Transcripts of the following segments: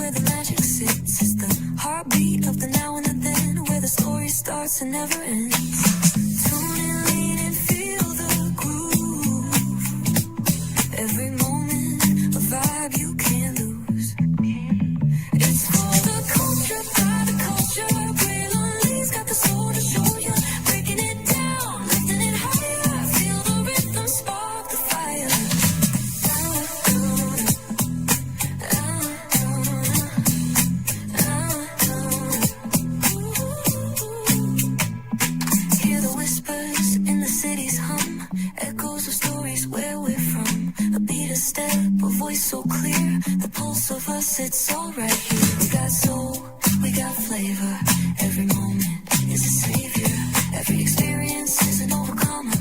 where the magic sits. It's the heartbeat of the now and the then, where the story starts and never ends. Tune in, lean and feel the groove. Every moment, a vibe you can't lose. It's for the culture, by the culture. Braylon got the soul to show you. Breaking it down, lifting it higher. Feel the rhythm, spark the fire. Hear the whispers in the city's hum, echoes of stories where we're from. A beat, a step, a voice so clear, the pulse of us, it's all right here. We got soul, we got flavor. Every moment is a savior. Every experience is an overcomer.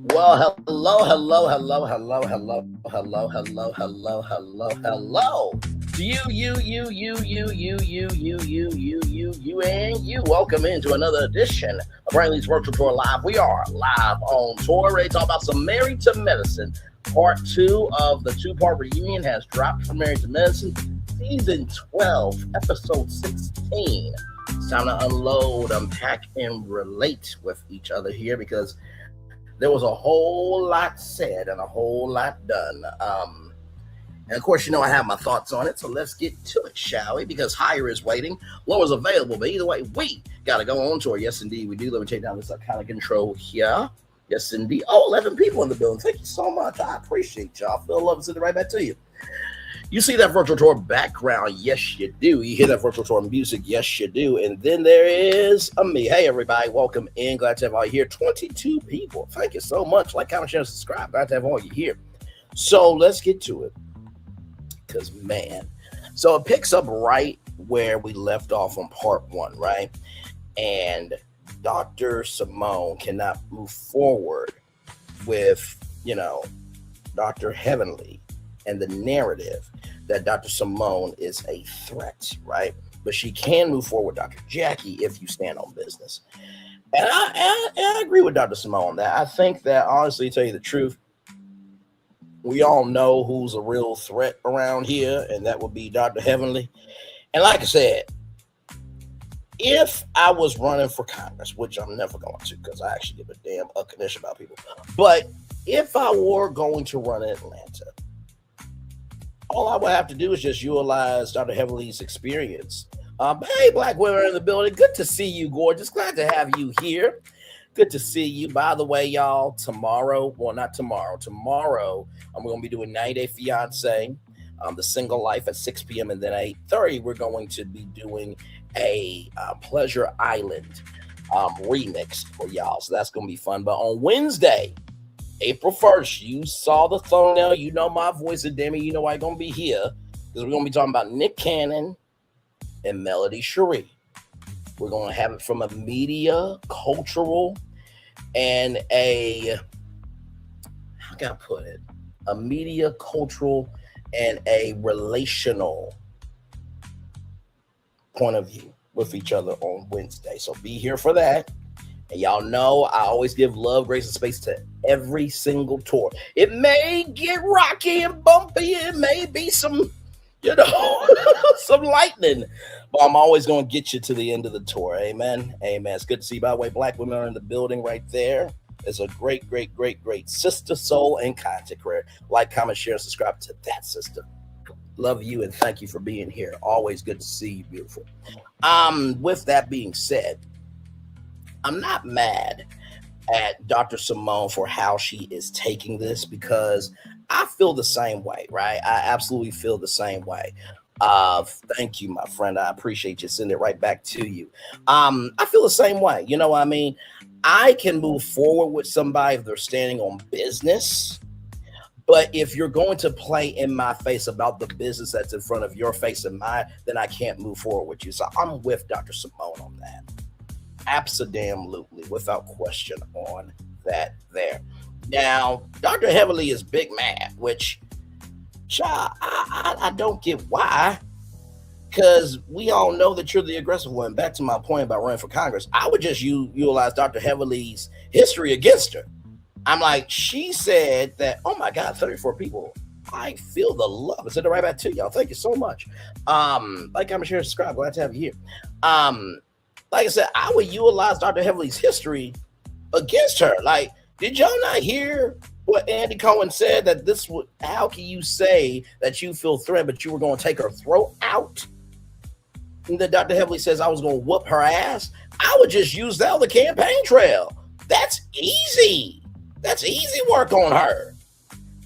Well, hello to you, and you. Welcome into another edition of Brainley's Virtual Tour Live. We are live on tour, ready to talk about some Married to Medicine. Part 2 of the 2-part reunion has dropped for Married to Medicine, Season 12, Episode 16. It's time to unload, unpack, and relate with each other here because there was a whole lot said and a whole lot done. And of course, you know I have my thoughts on it, so let's get to it, shall we? Because higher is waiting, lower is available, but either way, we got to go on tour. Yes, indeed, we do. Let me take down this kind of control here. Yes, indeed. Oh, 11 people in the building. Thank you so much. I appreciate y'all. Feel love and send it right back to you. You see that virtual tour background? Yes, you do. You hear that virtual tour music? Yes, you do. And then there is me. Hey, everybody. Welcome in. Glad to have all you here. 22 people. Thank you so much. Like, comment, share, and subscribe. Glad to have all you here. So let's get to it. Because, man. So it picks up right where we left off on part 1, right? And Dr. Simone cannot move forward with, Dr. Heavenly and the narrative that Dr. Simone is a threat, right? But she can move forward with Dr. Jackie if you stand on business. And I agree with Dr. Simone on that. I think that, honestly, to tell you the truth, we all know who's a real threat around here, and that would be Dr. Heavenly. And like I said, if I was running for Congress, which I'm never going to because I actually give a damn condition about people, but if I were going to run in Atlanta, all I would have to do is just utilize Dr. Heavenly's experience. Hey, Black women in the building. Good to see you, gorgeous. Glad to have you here. Good to see you. By the way, y'all, tomorrow, I'm going to be doing 90 Day Fiance, The Single Life at 6 p.m. And then at 8:30, we're going to be doing a Pleasure Island remix for y'all. So that's going to be fun. But on Wednesday, April 1st, you saw the thumbnail. You know my voice, and Demi, you know I'm going to be here because we're going to be talking about Nick Cannon and Melody Cherie. We're going to have it from a media, cultural, and a media, cultural, and a relational point of view with each other on Wednesday. So be here for that. And y'all know I always give love, grace, and space to every single tour. It may get rocky and bumpy. It may be some, some lightning. But I'm always going to get you to the end of the tour. Amen. Amen. It's good to see you. By the way, Black women are in the building right there. It's a great sister, soul, and content creator. Like, comment, share, and subscribe to that sister. Love you and thank you for being here. Always good to see you, beautiful. With that being said, I'm not mad at Dr. Simone for how she is taking this because I feel the same way, right? I absolutely feel the same way. Thank you, my friend. I appreciate you. Send it right back to you. I feel the same way. You know what I mean? I can move forward with somebody if they're standing on business. But if you're going to play in my face about the business that's in front of your face and mine, then I can't move forward with you. So I'm with Dr. Simone on that. Absolutely, without question on that there. Now, Dr. Heavenly is big mad, which I don't get why, because we all know that you're the aggressive one. Back to my point about running for Congress, I would just utilize Dr. Heavenly's history against her. I'm like, she said that, oh my God, 34 people. I feel the love. I said it right back to y'all. Thank you so much. Like, comment, share, subscribe. Glad to have you here. Like I said, I would utilize Dr. Heavenly's history against her. Like, did y'all not hear what Andy Cohen said? That this would, how can you say that you feel threatened, but you were going to take her throat out? And then Dr. Heavenly says I was going to whoop her ass. I would just use that on the campaign trail. That's easy. That's easy work on her.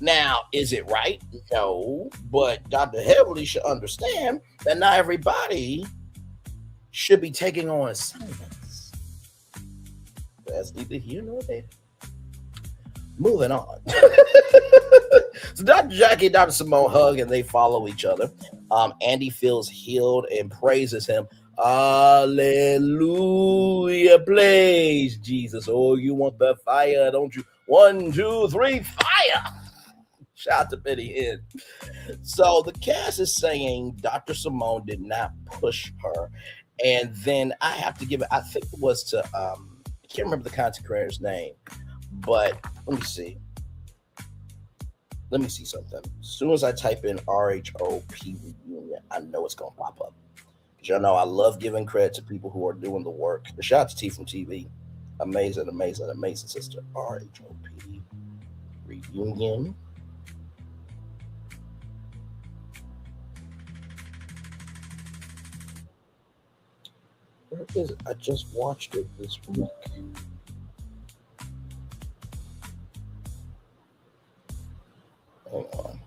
Now, is it right? No, but Dr. Heavenly should understand that not everybody should be taking on assignments. That's neither here nor there. Moving on. So Dr. Jackie and Dr. Simone hug and they follow each other. Andy feels healed and praises him. Hallelujah, praise Jesus. Oh, you want the fire, don't you? 1, 2, 3, fire. Shout out to Betty Hinn. So the cast is saying Dr. Simone did not push her. And then I have to give it, I think it was to, I can't remember the content creator's name, but let me see. Let me see something. As soon as I type in RHOP reunion, I know it's going to pop up. Because y'all know I love giving credit to people who are doing the work. Shout out to T from TV. Amazing, amazing, amazing sister. RHOP reunion. Where is it? I just watched it this week. Hang on.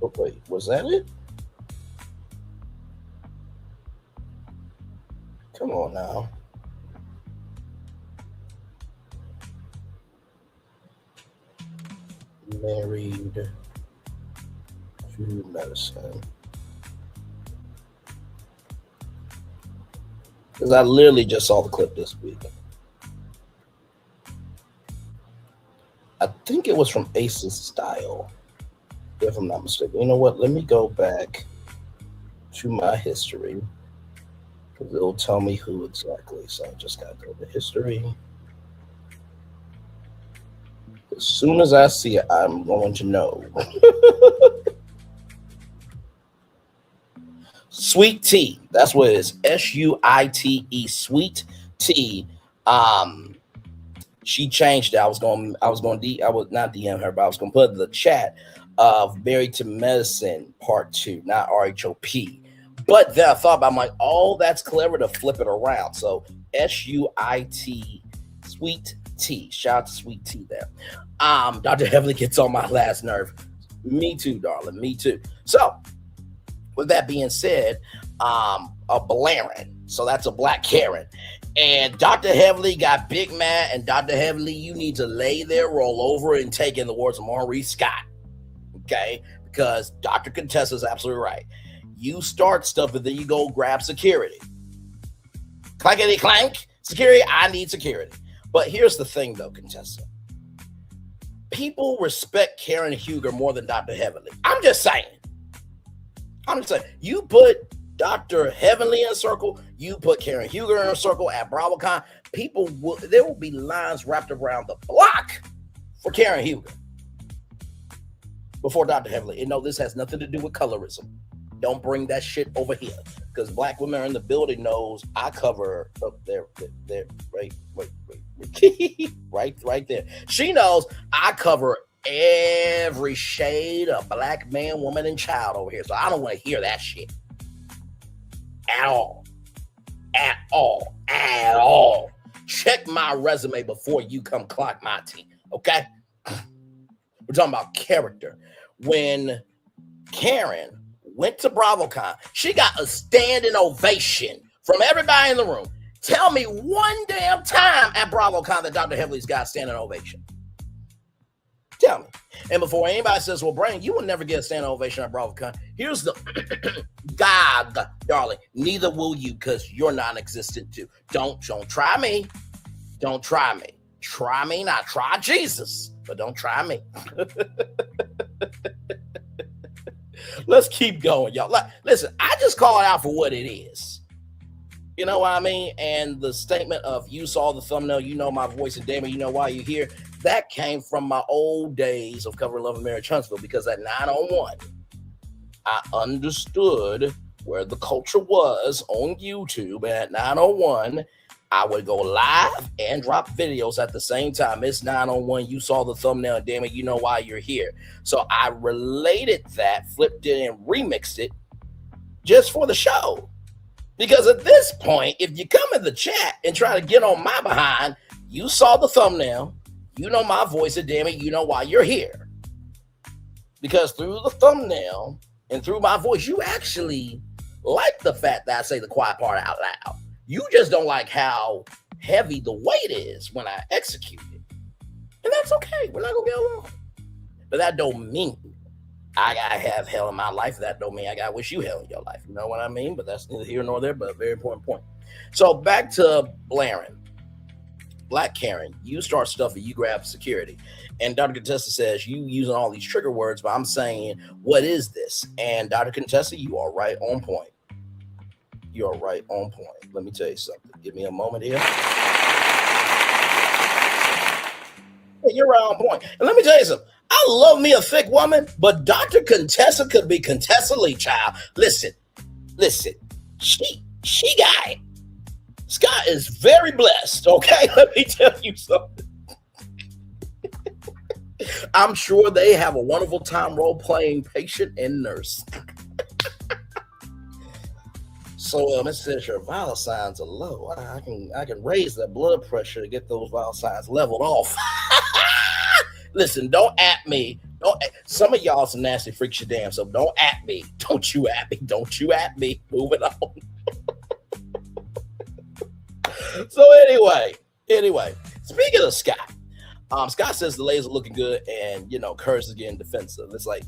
Oh, wait, was that it? Come on now. Married to Medicine. Because I literally just saw the clip this week. I think it was from Ace's Style, if I'm not mistaken. You know what? Let me go back to my history, because it'll tell me who exactly. So I just got to go to history. As soon as I see it, I'm going to know. Sweet Tea. That's what it is. SUITE. Sweet Tea. She changed it. I was not DM her, but I was gonna put the chat of Married to Medicine Part 2, not RHOP. But then I thought about, I'm like, oh, that's clever to flip it around. So SUIT, Sweet Tea. Shout out to Sweet Tea there. Dr. Heavenly gets on my last nerve. Me too, darling. Me too. So with that being said, a Blaren. So that's a black Karen. And Dr. Heavenly got big mad, and Dr. Heavenly, you need to lay there, roll over, and take in the words of Maurice Scott. Okay? Because Dr. Contessa's absolutely right. You start stuff, and then you go grab security. Clankety clank. Security, I need security. But here's the thing, though, Contessa. People respect Karen Huger more than Dr. Heavenly. I'm just saying. You put Dr. Heavenly in a circle, you put Karen Huger in a circle at BravoCon, there will be lines wrapped around the block for Karen Huger before Dr. Heavenly. And no, this has nothing to do with colorism. Don't bring that shit over here, because black women are in the building knows I cover up there, wait, right there. She knows I cover every shade of black man, woman, and child over here. So I don't want to hear that shit. At all. Check my resume before you come clock my team, okay? We're talking about character. When Karen went to BravoCon, she got a standing ovation from everybody in the room. Tell me one damn time at BravoCon that Dr. Heavenly's got a standing ovation. Tell me. And before anybody says, well, Brandon, you will never get a standing ovation at BravoCon. Here's the God, darling, neither will you, because you're non-existent too. Don't try me. Don't try me. Try me not. Try Jesus, but don't try me. Let's keep going, y'all. Listen, I just call it out for what it is. You know what I mean? And the statement of you saw the thumbnail, you know my voice, and damn it, you know why you're here. That came from my old days of covering Love and Marriage Huntsville, because at 901, I understood where the culture was on YouTube. And at 901, I would go live and drop videos at the same time. It's 901, you saw the thumbnail, and damn it, you know why you're here. So I related that, flipped it, and remixed it just for the show. Because at this point, if you come in the chat and try to get on my behind, you saw the thumbnail, you know my voice, and damn it, you know why you're here. Because through the thumbnail and through my voice, you actually like the fact that I say the quiet part out loud. You just don't like how heavy the weight is when I execute it. And that's okay. We're not going to get along. But that don't mean I got to have hell in my life. That don't mean I got to wish you hell in your life. You know what I mean? But that's neither here nor there, but a very important point. So back to Blaren. Black Karen, you start stuff and you grab security. And Dr. Contessa says, you using all these trigger words, but I'm saying, what is this? And Dr. Contessa, you are right on point. You are right on point. Let me tell you something. Give me a moment here. You're right on point. And let me tell you something. I love me a thick woman, but Dr. Contessa could be Contessa Lee, child. Listen. She got it. Scott is very blessed, okay? Let me tell you something. I'm sure they have a wonderful time role-playing patient and nurse. So, it says your vital signs are low. I can raise that blood pressure to get those vital signs leveled off. Listen, don't at me. Some of y'all some nasty freaks your damn, so don't at me. Don't you at me. Don't you at me. Moving on. So anyway, speaking of Scott, Scott says the ladies are looking good, and Curtis is getting defensive. It's like,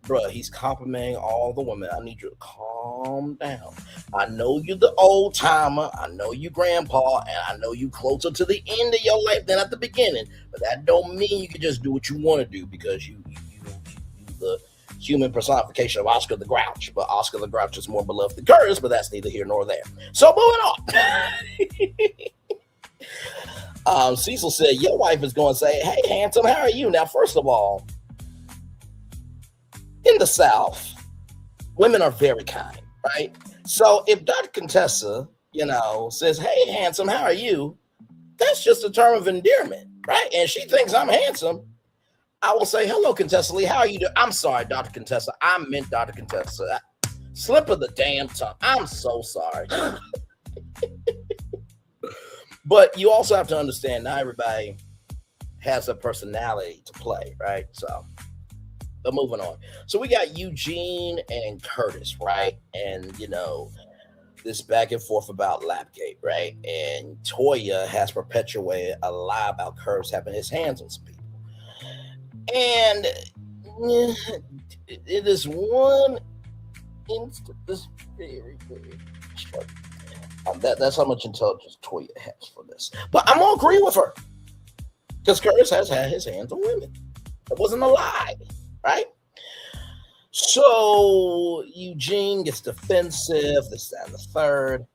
bruh, he's complimenting all the women. I need you to calm down. I know you're the old timer. I know you grandpa, and I know you closer to the end of your life than at the beginning. But that don't mean you can just do what you want to do, because you the human personification of Oscar the Grouch. But Oscar the Grouch is more beloved than Curtis, but that's neither here nor there. So moving on. Cecil said, your wife is going to say, hey, handsome, how are you? Now, first of all, in the South, women are very kind, right? So if Dr. Contessa, says, hey, handsome, how are you? That's just a term of endearment, right? And she thinks I'm handsome. I will say, hello, Contessa Lee, how are you doing? I'm sorry, Dr. Contessa. I meant Dr. Contessa. Slip of the damn tongue. I'm so sorry. But you also have to understand, not everybody has a personality to play, right? So, but moving on. So we got Eugene and Curtis, right? And, this back and forth about Lapgate, right? And Toya has perpetuated a lie about Curtis having his hands on some people. And it is one instant, this very, very short. That's how much intelligence Toya has for this. But I'm going to agree with her, because Curtis has had his hands on women. It wasn't a lie, right? So Eugene gets defensive, this, that, and the third.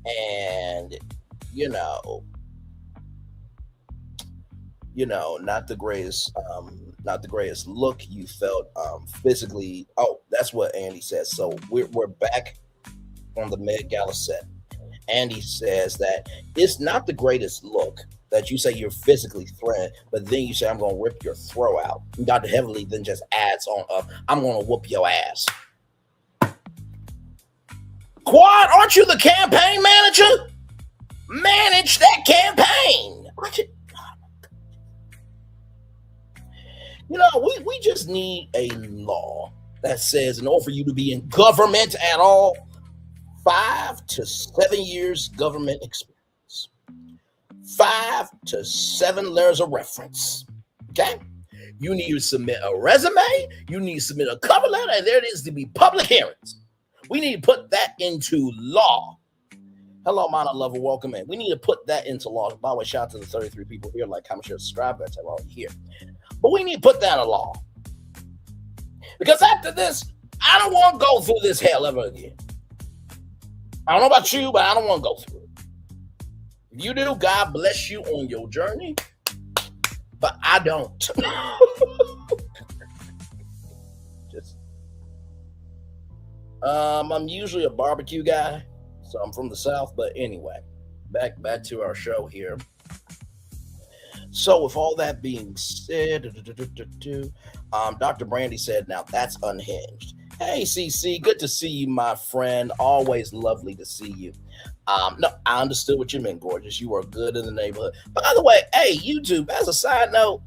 And, not the greatest look you felt physically. Oh, that's what Andy says. So we're back on the Met Gala set. Andy says that it's not the greatest look that you say you're physically threatened, but then you say, I'm going to rip your throat out. And Dr. Heavily then just adds on, I'm going to whoop your ass. Quad, aren't you the campaign manager? Manage that campaign. We just need a law that says in order for you to be in government at all, 5 to 7 years government experience, 5 to 7 letters of reference. Okay? You need to submit a resume. You need to submit a cover letter, and there needs to be public hearings. We need to put that into law. Hello, Mana Lover. Welcome in. We need to put that into law. By the way, shout out to the 33 people here. Like, comment, share, subscribe. That's all here. But we need to put that in law. Because after this, I don't want to go through this hell ever again. I don't know about you, but I don't want to go through it. If you do, God bless you on your journey. But I don't. Just, I'm usually a barbecue guy, so I'm from the South. But anyway, back to our show here. So with all that being said, Dr. Brandy said, now that's unhinged. Hey, CC, good to see you, my friend. Always lovely to see you. No, I understood what you meant, gorgeous. You are good in the neighborhood. By the way, hey, YouTube, as a side note,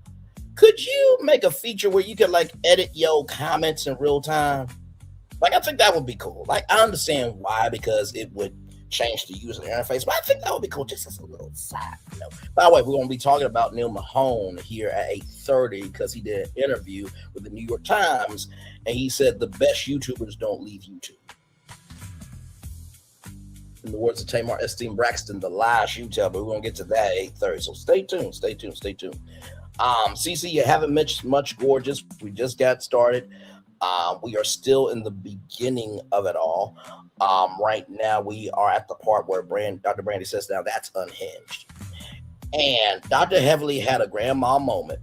could you make a feature where you could like edit your comments in real time? Like, I think that would be cool. Like, I understand why, because it would change the user interface, but I think that would be cool just as a little side note. By the way, we're going to be talking about Neil Mahone here at 8:30 because he did an interview with the New York Times, and he said the best YouTubers don't leave YouTube. In the words of Tamar Esteem Braxton, the lies you tell, but we're going to get to that at 8:30, so stay tuned. CC, you haven't mentioned much, gorgeous. We just got started. We are still in the beginning of it all. Right now, we are at the part where Dr. Brandy says, now that's unhinged. And Dr. Heavily had a grandma moment.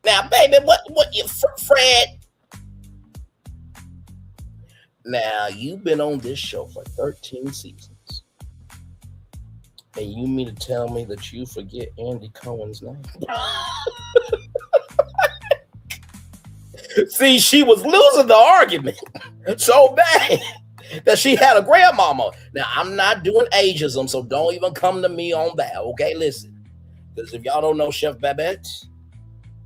Now, baby, what you, Fred? Now, you've been on this show for 13 seasons. And you mean to tell me that you forget Andy Cohen's name? See, she was losing the argument so bad that she had a grandmama. Now, I'm not doing ageism, so don't even come to me on that, okay? Listen, because if y'all don't know Chef Babette,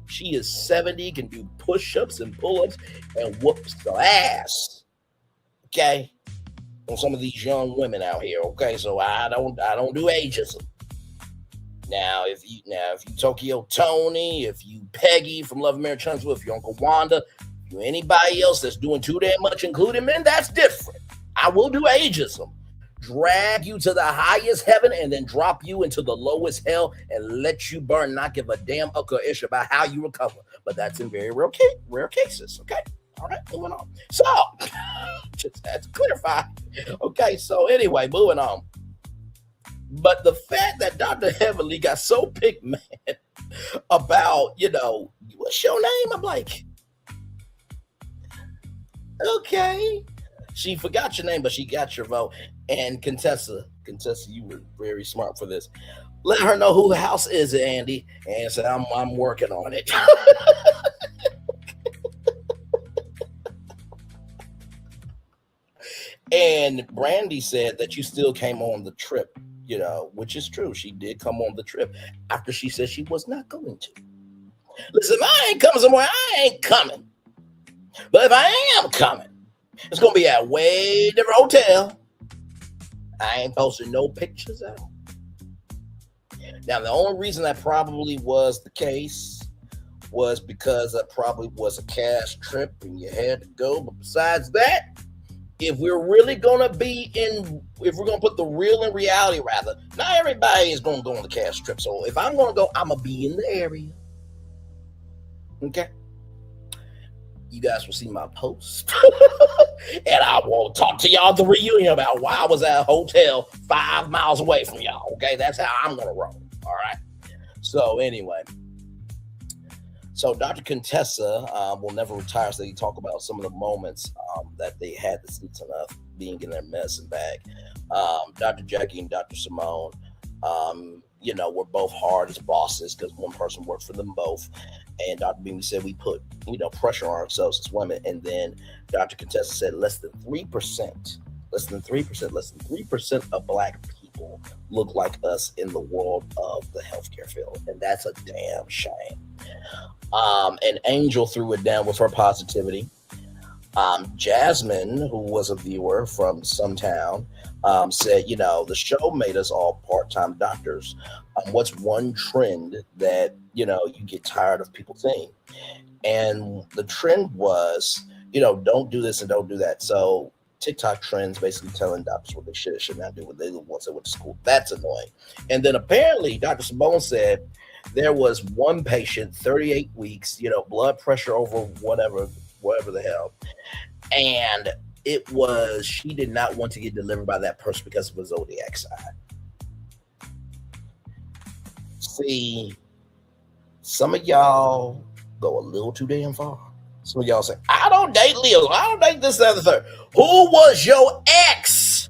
she is 70, can do push-ups and pull-ups and whoops the ass, okay? On some of these young women out here, okay? So I don't do ageism. Now, if you Tokyo Tony, if you Peggy from Love Mary Chunsville, if you Uncle Wanda, if you anybody else that's doing too damn much, including men, that's different. I will do ageism. Drag you to the highest heaven and then drop you into the lowest hell and let you burn, not give a damn ish about how you recover. But that's in very rare cases, okay? All right, moving on. So, just had to clarify. Okay, so anyway, moving on. But the fact that Dr. Heavily got so picked, man, about, what's your name? I'm like, okay. She forgot your name, but she got your vote. And Contessa, you were very smart for this. Let her know who the house is, Andy. And said, I'm working on it. And Brandy said that you still came on the trip. Which is true. She did come on the trip after she said she was not going to. Listen, if I ain't coming somewhere, I ain't coming. But if I am coming, it's going to be at a way different hotel. I ain't posting no pictures out. Now, the only reason that probably was the case was because that probably was a cash trip and you had to go. But besides that, if we're really going to if we're going to put the real in reality, rather, not everybody is going to go on the cash trip. So if I'm going to go, I'm going to be in the area. Okay? You guys will see my post. And I will talk to y'all at the reunion about why I was at a hotel 5 miles away from y'all. Okay? That's how I'm going to roll. All right? So anyway. So Dr. Contessa will never retire, so they talk about some of the moments that they had the seats enough being in their medicine bag. Dr. Jackie and Dr. Simone, were both hard as bosses because one person worked for them both. And Dr. Beamy said we put, pressure on ourselves as women. And then Dr. Contessa said less than 3% of Black people look like us in the world of the healthcare field. And that's a damn shame. And Angel threw it down with her positivity. Jasmine, who was a viewer from some town, said, the show made us all part-time doctors. What's one trend that, you get tired of people saying? And the trend was, don't do this and don't do that. So TikTok trends basically telling doctors what they should and should not do, what they once they went to school. That's annoying. And then apparently Dr. Simone said there was one patient, 38 weeks, blood pressure over whatever the hell. And it was, she did not want to get delivered by that person because of a zodiac sign. See, some of y'all go a little too damn far. Some of y'all say, I don't date Leo. I don't date this, that, and the third. Who was your ex?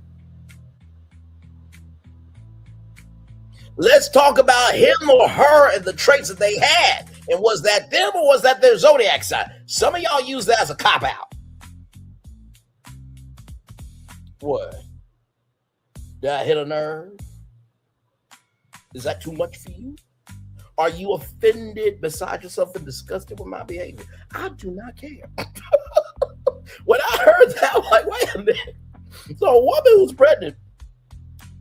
Let's talk about him or her and the traits that they had. And was that them or was that their zodiac sign? Some of y'all use that as a cop-out. What? Did I hit a nerve? Is that too much for you? Are you offended, beside yourself, and disgusted with my behavior? I do not care. When I heard that, I'm like, wait a minute. So a woman who's pregnant,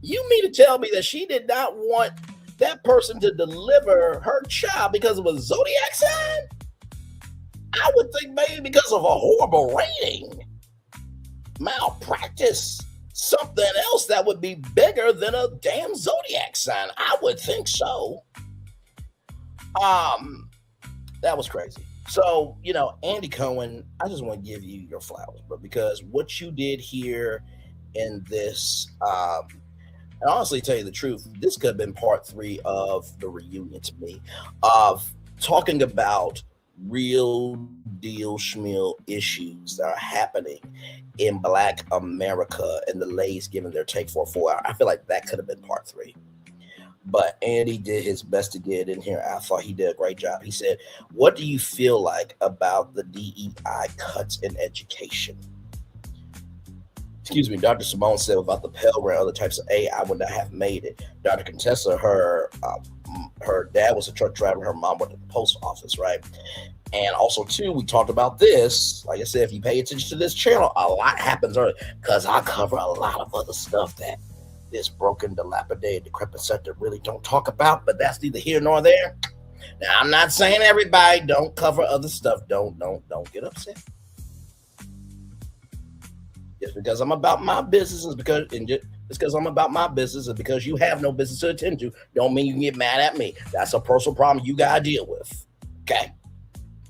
you mean to tell me that she did not want that person to deliver her child because of a zodiac sign? I would think maybe because of a horrible rating, malpractice, something else that would be bigger than a damn zodiac sign. I would think so. That was crazy. So, Andy Cohen, I just want to give you your flowers, but because what you did here in this, and honestly, tell you the truth, this could have been part 3 of the reunion to me, of talking about real deal schmeal issues that are happening in Black America and the ladies giving their take for a 4 hour. I feel like that could have been part 3. But Andy did his best to get in here. I thought he did a great job. He said, what do you feel like about the DEI cuts in education? Excuse me, Dr. Simone said about the Pell Grant, other types of aid, I would not have made it. Dr. Contessa, her dad was a truck driver, her mom worked at the post office, right? And also, too, we talked about this. Like I said, if you pay attention to this channel, a lot happens early because I cover a lot of other stuff that this broken, dilapidated, decrepit sector really don't talk about, but that's neither here nor there. Now, I'm not saying everybody don't cover other stuff. Don't get upset. Just because I'm about my business is because I'm about my business and because you have no business to attend to, don't mean you can get mad at me. That's a personal problem you gotta deal with. Okay.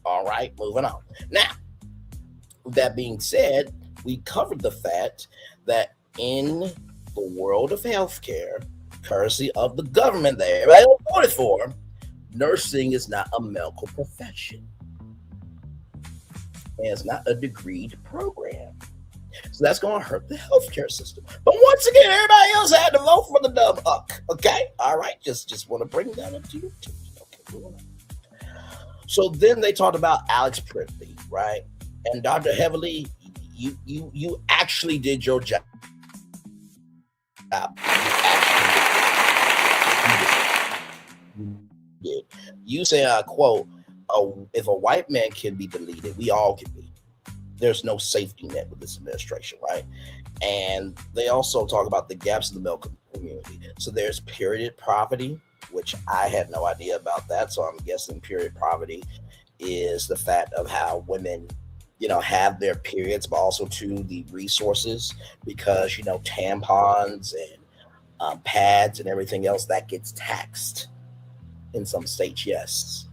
All right, moving on. Now, with that being said, we covered the fact that in the world of healthcare, courtesy of the government that everybody voted for, nursing is not a medical profession. And it's not a degreed program. So that's going to hurt the healthcare system. But once again, everybody else had to vote for the dumb uck. Okay? All right? Just want to bring that up to you. Okay, moving on. So then they talked about Alex Privity, right? And Dr. Heavily, you actually did your job. You say, I quote, if a white man can be deleted, we all can be. There's no safety net with this administration, right? And they also talk about the gaps in the medical community. So there's period poverty, which I had no idea about that. So I'm guessing period poverty is the fact of how women, have their periods, but also to the resources, because, tampons and pads and everything else that gets taxed in some states. Yes.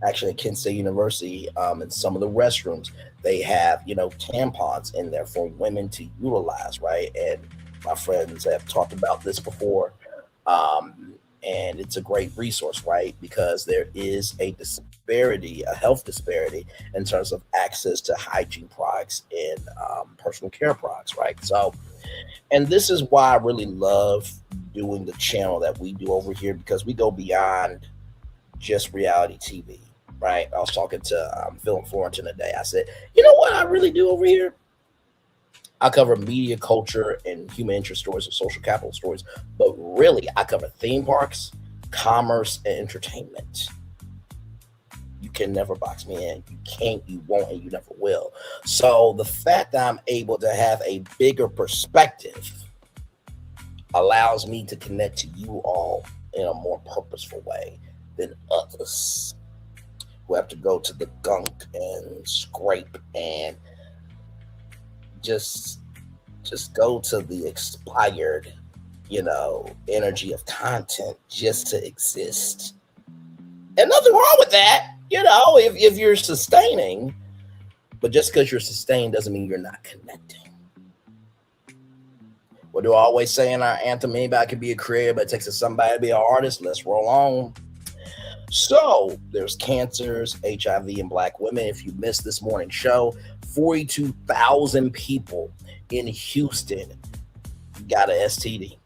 Actually, at Kent State University, in some of the restrooms, they have, tampons in there for women to utilize, right? And my friends have talked about this before. And it's a great resource, right? Because there is a disparity, a health disparity in terms of access to hygiene products and personal care products, right? So, and this is why I really love doing the channel that we do over here, because we go beyond just reality TV, right? I was talking to Phil and Florentin today. I said, you know what I really do over here? I cover media, culture, and human interest stories and social capital stories. But really, I cover theme parks, commerce, and entertainment. You can never box me in. You can't, you won't, and you never will. So the fact that I'm able to have a bigger perspective allows me to connect to you all in a more purposeful way than others. who have to go to the gunk and scrape and just go to the expired, energy of content just to exist. And nothing wrong with that, if you're sustaining, but just because you're sustained doesn't mean you're not connecting. What do I always say in our anthem? Anybody can be a creator, but it takes somebody to be an artist. Let's roll on. So there's cancers, HIV, and Black women. If you missed this morning's show, 42,000 people in Houston got an STD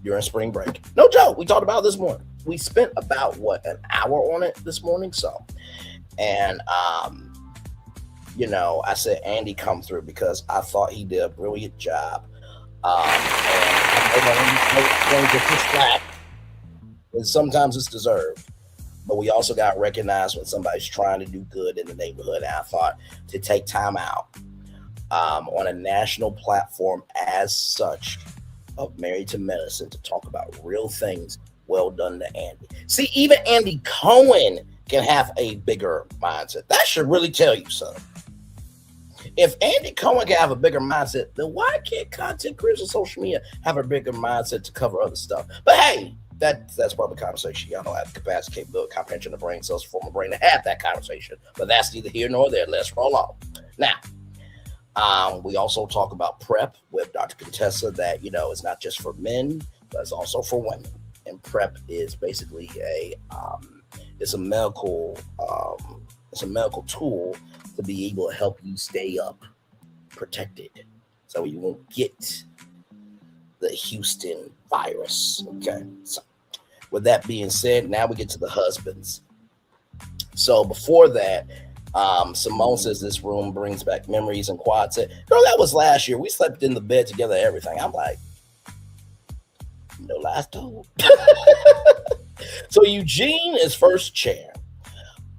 during spring break. No joke. We talked about it this morning. We spent about an hour on it this morning. So, and I said Andy come through because I thought he did a brilliant job. And sometimes it's deserved, but we also got recognized when somebody's trying to do good in the neighborhood. And I thought to take time out on a national platform as such of Married to Medicine to talk about real things. Well done to Andy. See, even Andy Cohen can have a bigger mindset. That should really tell you something. If Andy Cohen can have a bigger mindset, then why can't content creators on social media have a bigger mindset to cover other stuff? But hey, that's probably conversation. Y'all don't have the capacity, capability, comprehension of the brain cells for my brain to have that conversation. But that's neither here nor there. Let's roll on. Now, we also talk about PrEP with Dr. Contessa that, it's not just for men, but it's also for women. And PrEP is basically it's a medical tool to be able to help you stay up protected so you won't get the Houston virus. Okay. So with that being said, now we get to the husbands. So before that, Simone says this room brings back memories, and Quad said, girl, that was last year. We slept in the bed together, everything. I'm like, no lies told. So Eugene is first chair.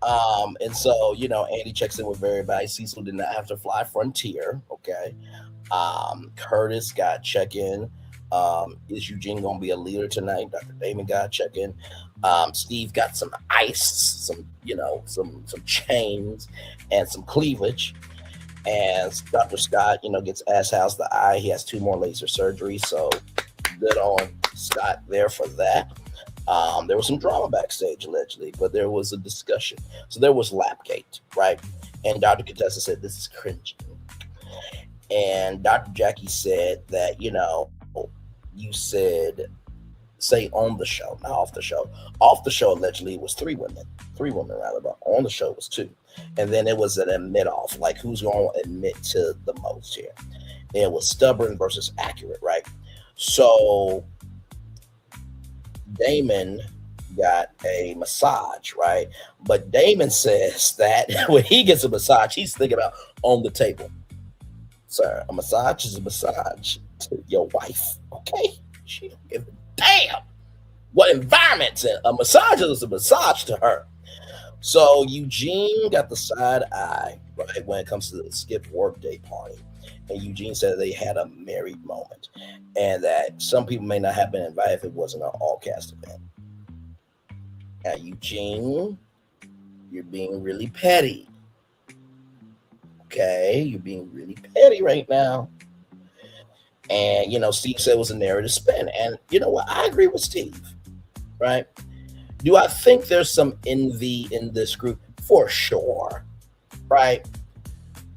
And so, Andy checks in with everybody. Cecil did not have to fly Frontier. Okay. Curtis got check in. Is Eugene going to be a leader tonight? Dr. Damon got check in. Steve got some ice, some chains and some cleavage. And Dr. Scott, gets ass house the eye. He has 2 more laser surgeries. So good on Scott there for that. There was some drama backstage, allegedly, but there was a discussion. So there was Lapgate, right? And Dr. Contessa said, this is cringy. And Dr. Jackie said that, you said, say on the show, not off the show. Off the show, allegedly, it was 3 women. 3 women, rather, but on the show was 2. And then it was an admit-off, like who's going to admit to the most here. And it was stubborn versus accurate, right? So Damon got a massage, right? But Damon says that when he gets a massage, he's thinking about on the table. Sir, a massage is a massage to your wife, okay? She don't give a damn what environment's in. A massage is a massage to her. So Eugene got the side eye, right, when it comes to the skip workday party. And Eugene said they had a married moment and that some people may not have been invited if it wasn't an all-cast event. Now, Eugene, you're being really petty. Okay? You're being really petty right now. And, Steve said it was a narrative spin. And you know what? I agree with Steve, right? Do I think there's some envy in this group? For sure, right?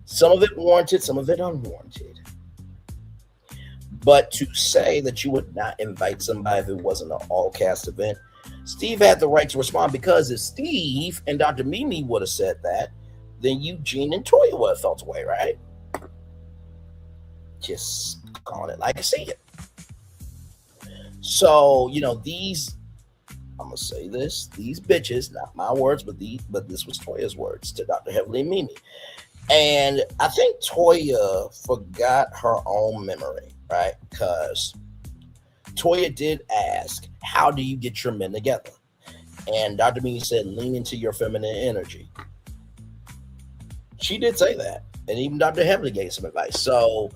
Some of it warranted, some of it unwarranted. But to say that you would not invite somebody if it wasn't an all-cast event, Steve had the right to respond, because if Steve and Dr. Mimi would have said that, then Eugene and Toya would have felt away, right? Just calling it like I see it. So, these, I'm going to say this, these bitches, not my words, but this was Toya's words to Dr. Heavenly and Mimi. And I think Toya forgot her own memory, right? Because Toya did ask, how do you get your men together? And Dr. Mimi said, lean into your feminine energy. She did say that. And even Dr. Heavenly gave some advice. So,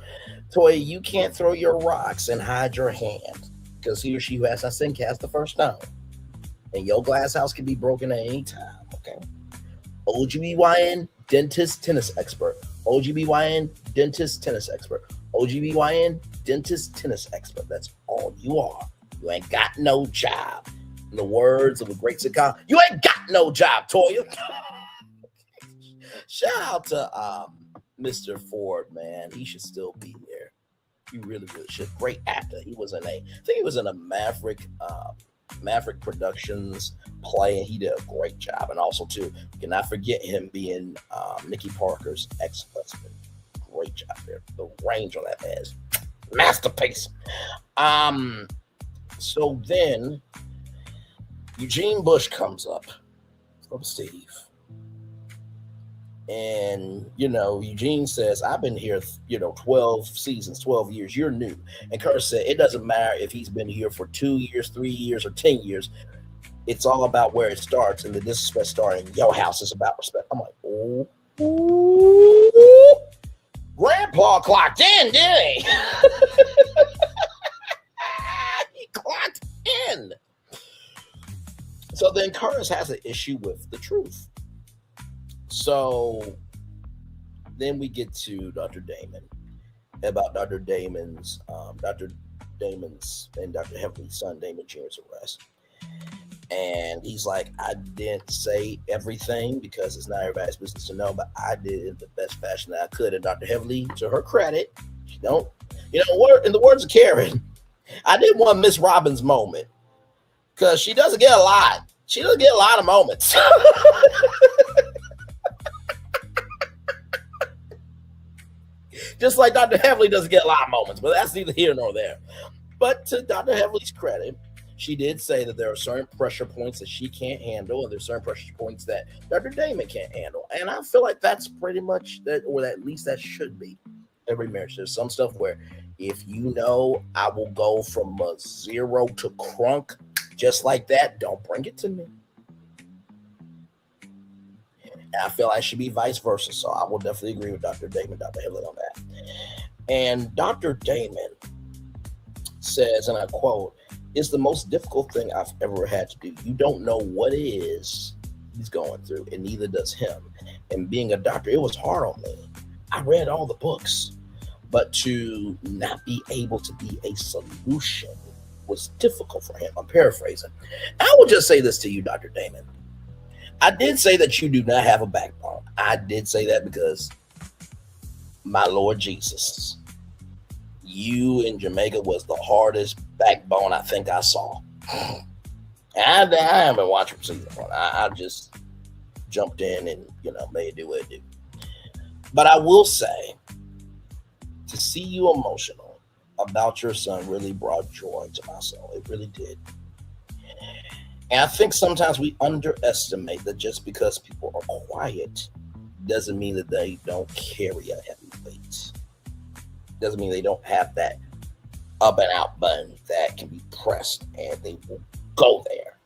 Toya, you can't throw your rocks and hide your hand, because he or she who has that sin cast the first stone. And your glass house can be broken at any time, okay? OGBYN dentist tennis expert. OGBYN dentist tennis expert. OGBYN dentist tennis expert. That's all you are. You ain't got no job. In the words of a great sitcom, you ain't got no job, Toya. Shout out to Mr. Ford, man. He should still be there. He really, really should. Great actor. He was in I think he was in a Maverick Productions play, and he did a great job. And also, too, you cannot forget him being Nikki Parker's ex-husband. Great job there. The range on that man is masterpiece. So then Eugene Bush comes up from Steve. And, Eugene says, I've been here, 12 seasons, 12 years. You're new. And Curtis said, it doesn't matter if he's been here for 2 years, 3 years, or 10 years. It's all about where it starts. And the disrespect starting in your house is about respect. I'm like, ooh. Grandpa clocked in, didn't he? He clocked in. So then Curtis has an issue with the truth. So then we get to Dr. Damon, about Dr. Damon's and Dr. Heavenly's son, Damon Jr.'s arrest. And he's like, I didn't say everything because it's not everybody's business to know, but I did it in the best fashion that I could. And Dr. Heavenly, to her credit, in the words of Karen, I didn't want Miss Robbins' moment because she doesn't get a lot. She doesn't get a lot of moments. Just like Dr. Heavenly doesn't get a lot of moments, but that's neither here nor there. But to Dr. Heavenly's credit, she did say that there are certain pressure points that she can't handle, and there's certain pressure points that Dr. Damon can't handle. And I feel like that's pretty much that, or at least that should be every marriage. There's some stuff where if I will go from a 0 to crunk just like that, don't bring it to me. And I feel like it should be vice versa. So I will definitely agree with Dr. Damon, Dr. Heavenly on that. And Dr. Damon says, and I quote, "It's the most difficult thing I've ever had to do. You don't know what it is he's going through, and neither does him. And being a doctor, it was hard on me. I read all the books, but to not be able to be a solution was difficult for him." I'm paraphrasing. I will just say this to you, Dr. Damon. I did say that you do not have a backbone. I did say that because, my Lord Jesus, you in Jamaica was the hardest backbone I think I saw. And I haven't watched from season 1. I just jumped in and, made it do what it did. But I will say, to see you emotional about your son really brought joy to my soul. It really did. And I think sometimes we underestimate that just because people are quiet doesn't mean that they don't carry a heavy weight. Doesn't mean they don't have that up and out button that can be pressed and they will go there.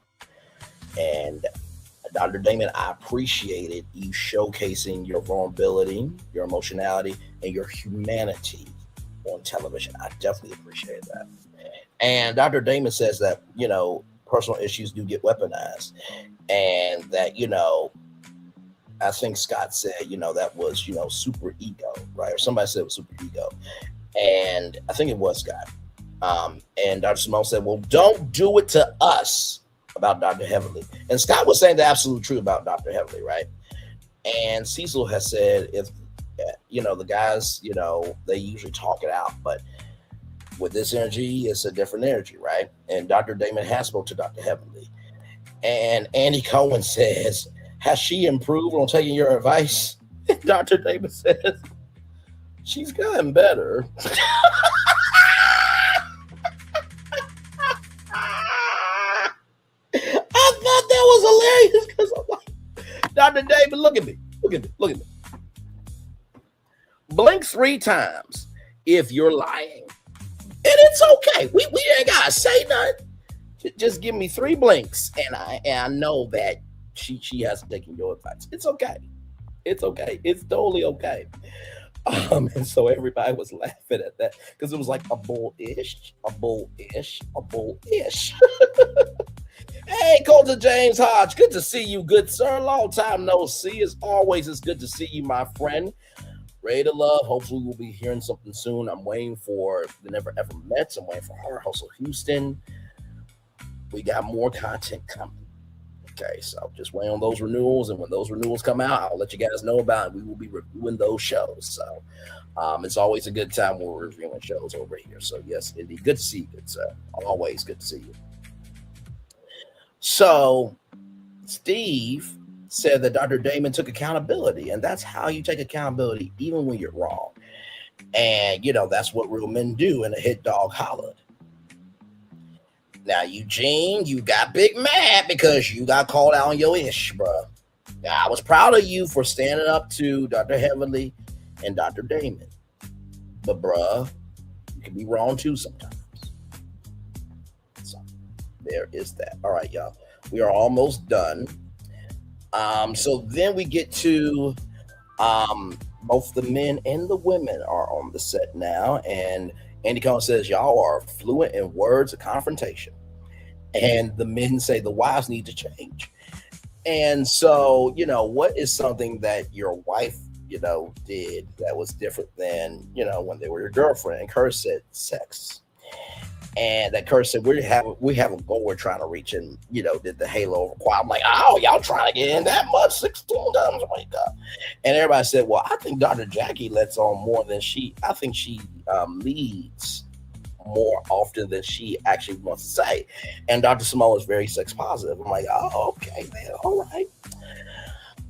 And Dr. Damon, I appreciated you showcasing your vulnerability, your emotionality, and your humanity on television. I definitely appreciate that. And Dr. Damon says that, personal issues do get weaponized. And that, I think Scott said, that was, super ego, right? Or somebody said it was super ego. And I think it was Scott. And Dr. Simone said, well, don't do it to us, about Dr. Heavenly. And Scott was saying the absolute truth about Dr. Heavenly, right? And Cecil has said, if, the guys, they usually talk it out, but with this energy, it's a different energy, right? And Dr. Damon has spoke to Dr. Heavenly. And Andy Cohen says, has she improved on taking your advice? And Dr. Damon says, she's gotten better. I thought that was hilarious because I'm like, Dr. Damon, look at me. Blink 3 times if you're lying. And it's okay. We ain't gotta say nothing. Just give me 3 blinks, and I know that she hasn't taken your advice. It's okay. It's totally okay. And so everybody was laughing at that because it was like a bullish. Hey, Colton James Hodge, good to see you, good sir. Long time no see. As always, it's good to see you, my friend. Ready to love. Hopefully, we'll be hearing something soon. I'm waiting for the Never Ever Mets. I'm waiting for Heart Hustle Houston. We got more content coming. Okay, so just wait on those renewals, and when those renewals come out, I'll let you guys know about it. We will be reviewing those shows. So it's always a good time when we're reviewing shows over here. So yes, indeed, good to see you, good sir. Always good to see you. So Steve said that Dr. Damon took accountability, and that's how you take accountability, even when you're wrong. And that's what real men do. And a hit dog hollered. Now, Eugene, you got big mad because you got called out on your ish, bro. Now, I was proud of you for standing up to Dr. Heavenly and Dr. Damon. But, bruh, you can be wrong too sometimes. So, there is that. All right, y'all. We are almost done. So then we get to both the men and the women are on the set now. And Andy Cohen says, y'all are fluent in words of confrontation. And the men say the wives need to change. And so, what is something that your wife, did that was different than, when they were your girlfriend? And Curtis said sex. And that Curtis said, we have a goal we're trying to reach, and, did the halo over choir. I'm like, oh, y'all trying to get in that much 16 times? Oh my God. And everybody said, well, I think Dr. Jackie lets on more than I think she leads more often than she actually wants to say. And Dr. Simone is very sex positive. I'm like, oh, okay, man, all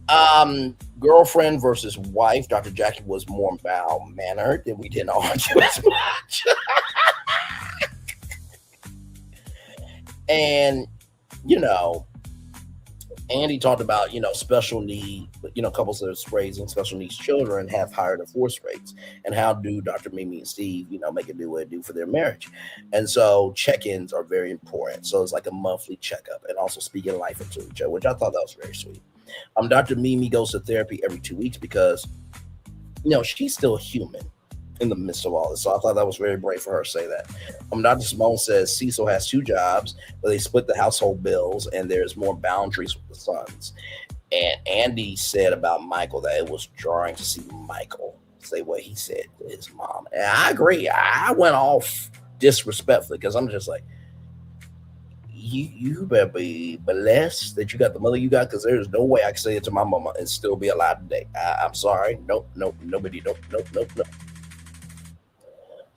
right. Girlfriend versus wife. Dr. Jackie was more mild-mannered, and we didn't argue as much. And, Andy talked about, special need, couples that are raising special needs children have higher divorce rates. And how do Dr. Mimi and Steve, make it do what it do for their marriage? And so check-ins are very important. So it's like a monthly checkup, and also speaking life into each other, which I thought that was very sweet. Dr. Mimi goes to therapy every 2 weeks because, she's still human in the midst of all this. So I thought that was very brave for her to say that. Dr. Simone says Cecil has 2 jobs, but they split the household bills, and there's more boundaries with the sons. And Andy said about Michael that it was jarring to see Michael say what he said to his mom. And I agree. I went off disrespectfully because I'm just like, you better be blessed that you got the mother you got, because there's no way I can say it to my mama and still be alive today. I'm sorry. Nope, nobody, nope.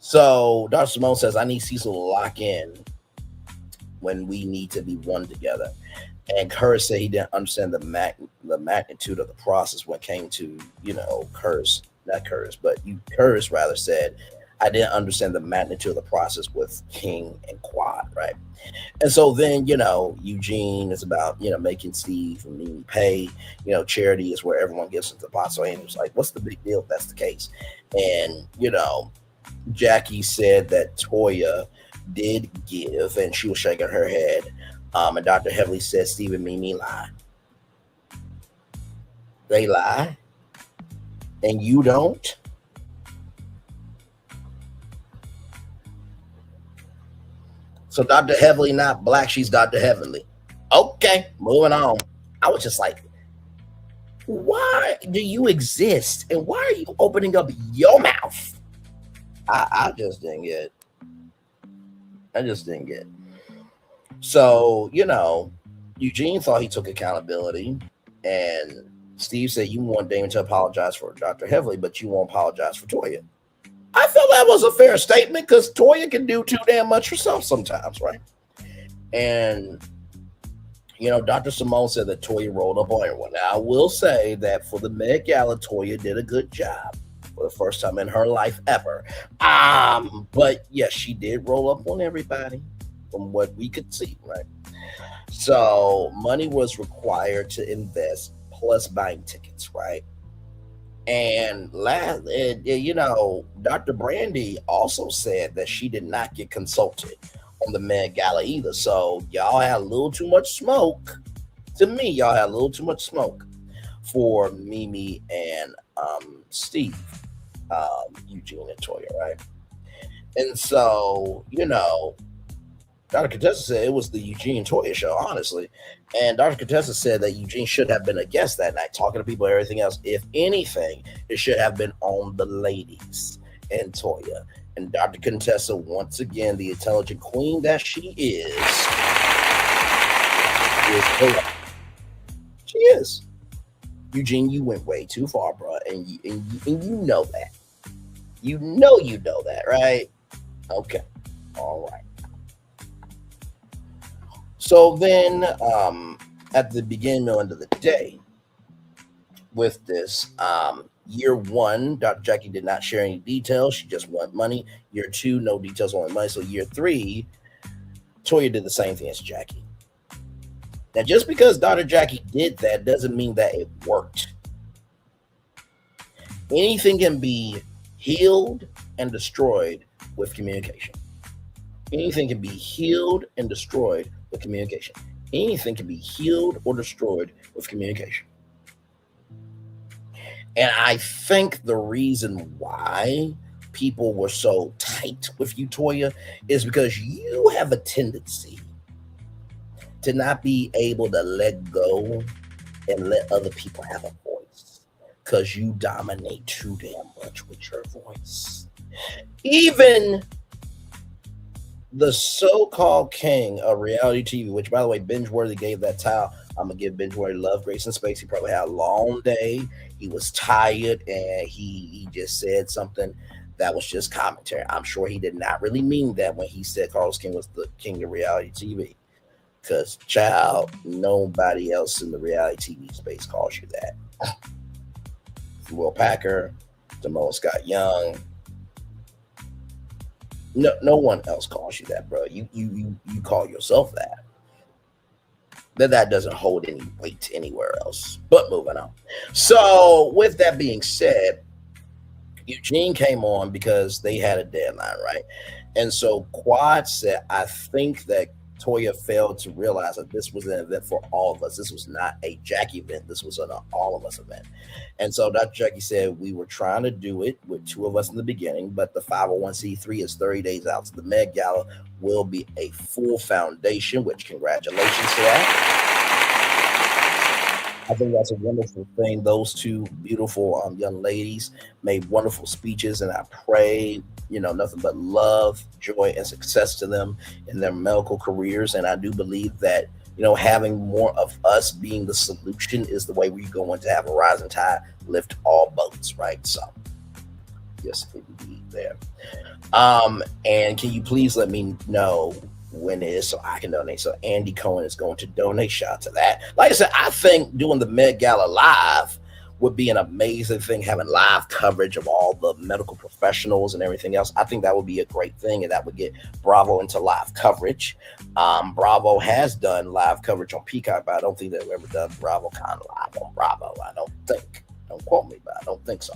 So Dr. Simone says, I need Cecil to lock in when we need to be one together. And Curtis said he didn't understand the magnitude of the process when it came to, Curtis rather said, I didn't understand the magnitude of the process with King and Quad, right? And so then, Eugene is about, making Steve and Mimi pay. Charity is where everyone gives into the pot. So Andy was like, what's the big deal if that's the case? And, Jackie said that Toya did give, and she was shaking her head. And Dr. Heavenly said Steve and Mimi lie. They lie, and you don't. So Dr. Heavenly not black, she's Dr. Heavenly. Okay, moving on. I was just like, why do you exist? And why are you opening up your mouth? I just didn't get it. So, Eugene thought he took accountability, and Steve said you want Damon to apologize for Dr. Heavenly, but you won't apologize for Toya. I felt that was a fair statement because Toya can do too damn much herself sometimes, right? And, Dr. Simone said that Toya rolled up on everyone. Now, I will say that for the Met Gala, Toya did a good job for the first time in her life ever. But yes, she did roll up on everybody from what we could see, right? So money was required to invest plus buying tickets, right? And Dr. Brandy also said that she did not get consulted on the Met Gala either. So y'all had a little too much smoke. To me, y'all had a little too much smoke for Mimi and Steve, Eugene and Toya, right? And so, Dr. Contessa said it was the Eugene Toya show, honestly. And Dr. Contessa said that Eugene should have been a guest that night, talking to people and everything else. If anything, it should have been on the ladies and Toya. And Dr. Contessa, once again, the intelligent queen that she is correct. She is. Eugene, you went way too far, bro. And you know that. You know that, right? Okay. All right. So then, at the beginning or end of the day, with this, year one, Dr. Jackie did not share any details. She just wanted money. Year two, no details, only money. So year three, Toya did the same thing as Jackie. Now, just because Dr. Jackie did that doesn't mean that it worked. Anything can be healed and destroyed with communication. Anything can be healed and destroyed with communication. Anything can be healed or destroyed with communication. And I think the reason why people were so tight with you, Toya, is because you have a tendency to not be able to let go and let other people have a voice because you dominate too damn much with your voice. Even the so-called king of reality TV, which, by the way, Binge-Worthy gave that title. I'm going to give Binge-Worthy love, grace, and space. He probably had a long day. He was tired, and he just said something that was just commentary. I'm sure he did not really mean that when he said Carlos King was the king of reality TV. Because, child, nobody else in the reality TV space calls you that. Will Packer, Jamal Scott Young. No one else calls you that, bro. You call yourself that. That doesn't hold any weight anywhere else. But moving on. So, with that being said, Eugene came on because they had a deadline, right? And so Quad said, I think that Toya failed to realize that this was an event for all of us. This was not a Jackie event. This was an all of us event. And so Dr. Jackie said, we were trying to do it with two of us in the beginning, but the 501c3 is 30 days out. So the Met Gala will be a full foundation, which congratulations to that. I think that's a wonderful thing. Those two beautiful young ladies made wonderful speeches, and I pray, nothing but love, joy, and success to them in their medical careers. And I do believe that, having more of us being the solution is the way we're going to have a rising tide lift all boats, right? So, yes, indeed, there. And can you please let me know when it is so I can donate? So Andy Cohen is going to donate. Shout out to that. Like I said, I think doing the Met Gala live would be an amazing thing, having live coverage of all the medical professionals and everything else. I think that would be a great thing, and that would get Bravo into live coverage. Bravo has done live coverage on Peacock, but I don't think they've ever done Bravo kind of live on Bravo. I don't think. Don't quote me, but I don't think so.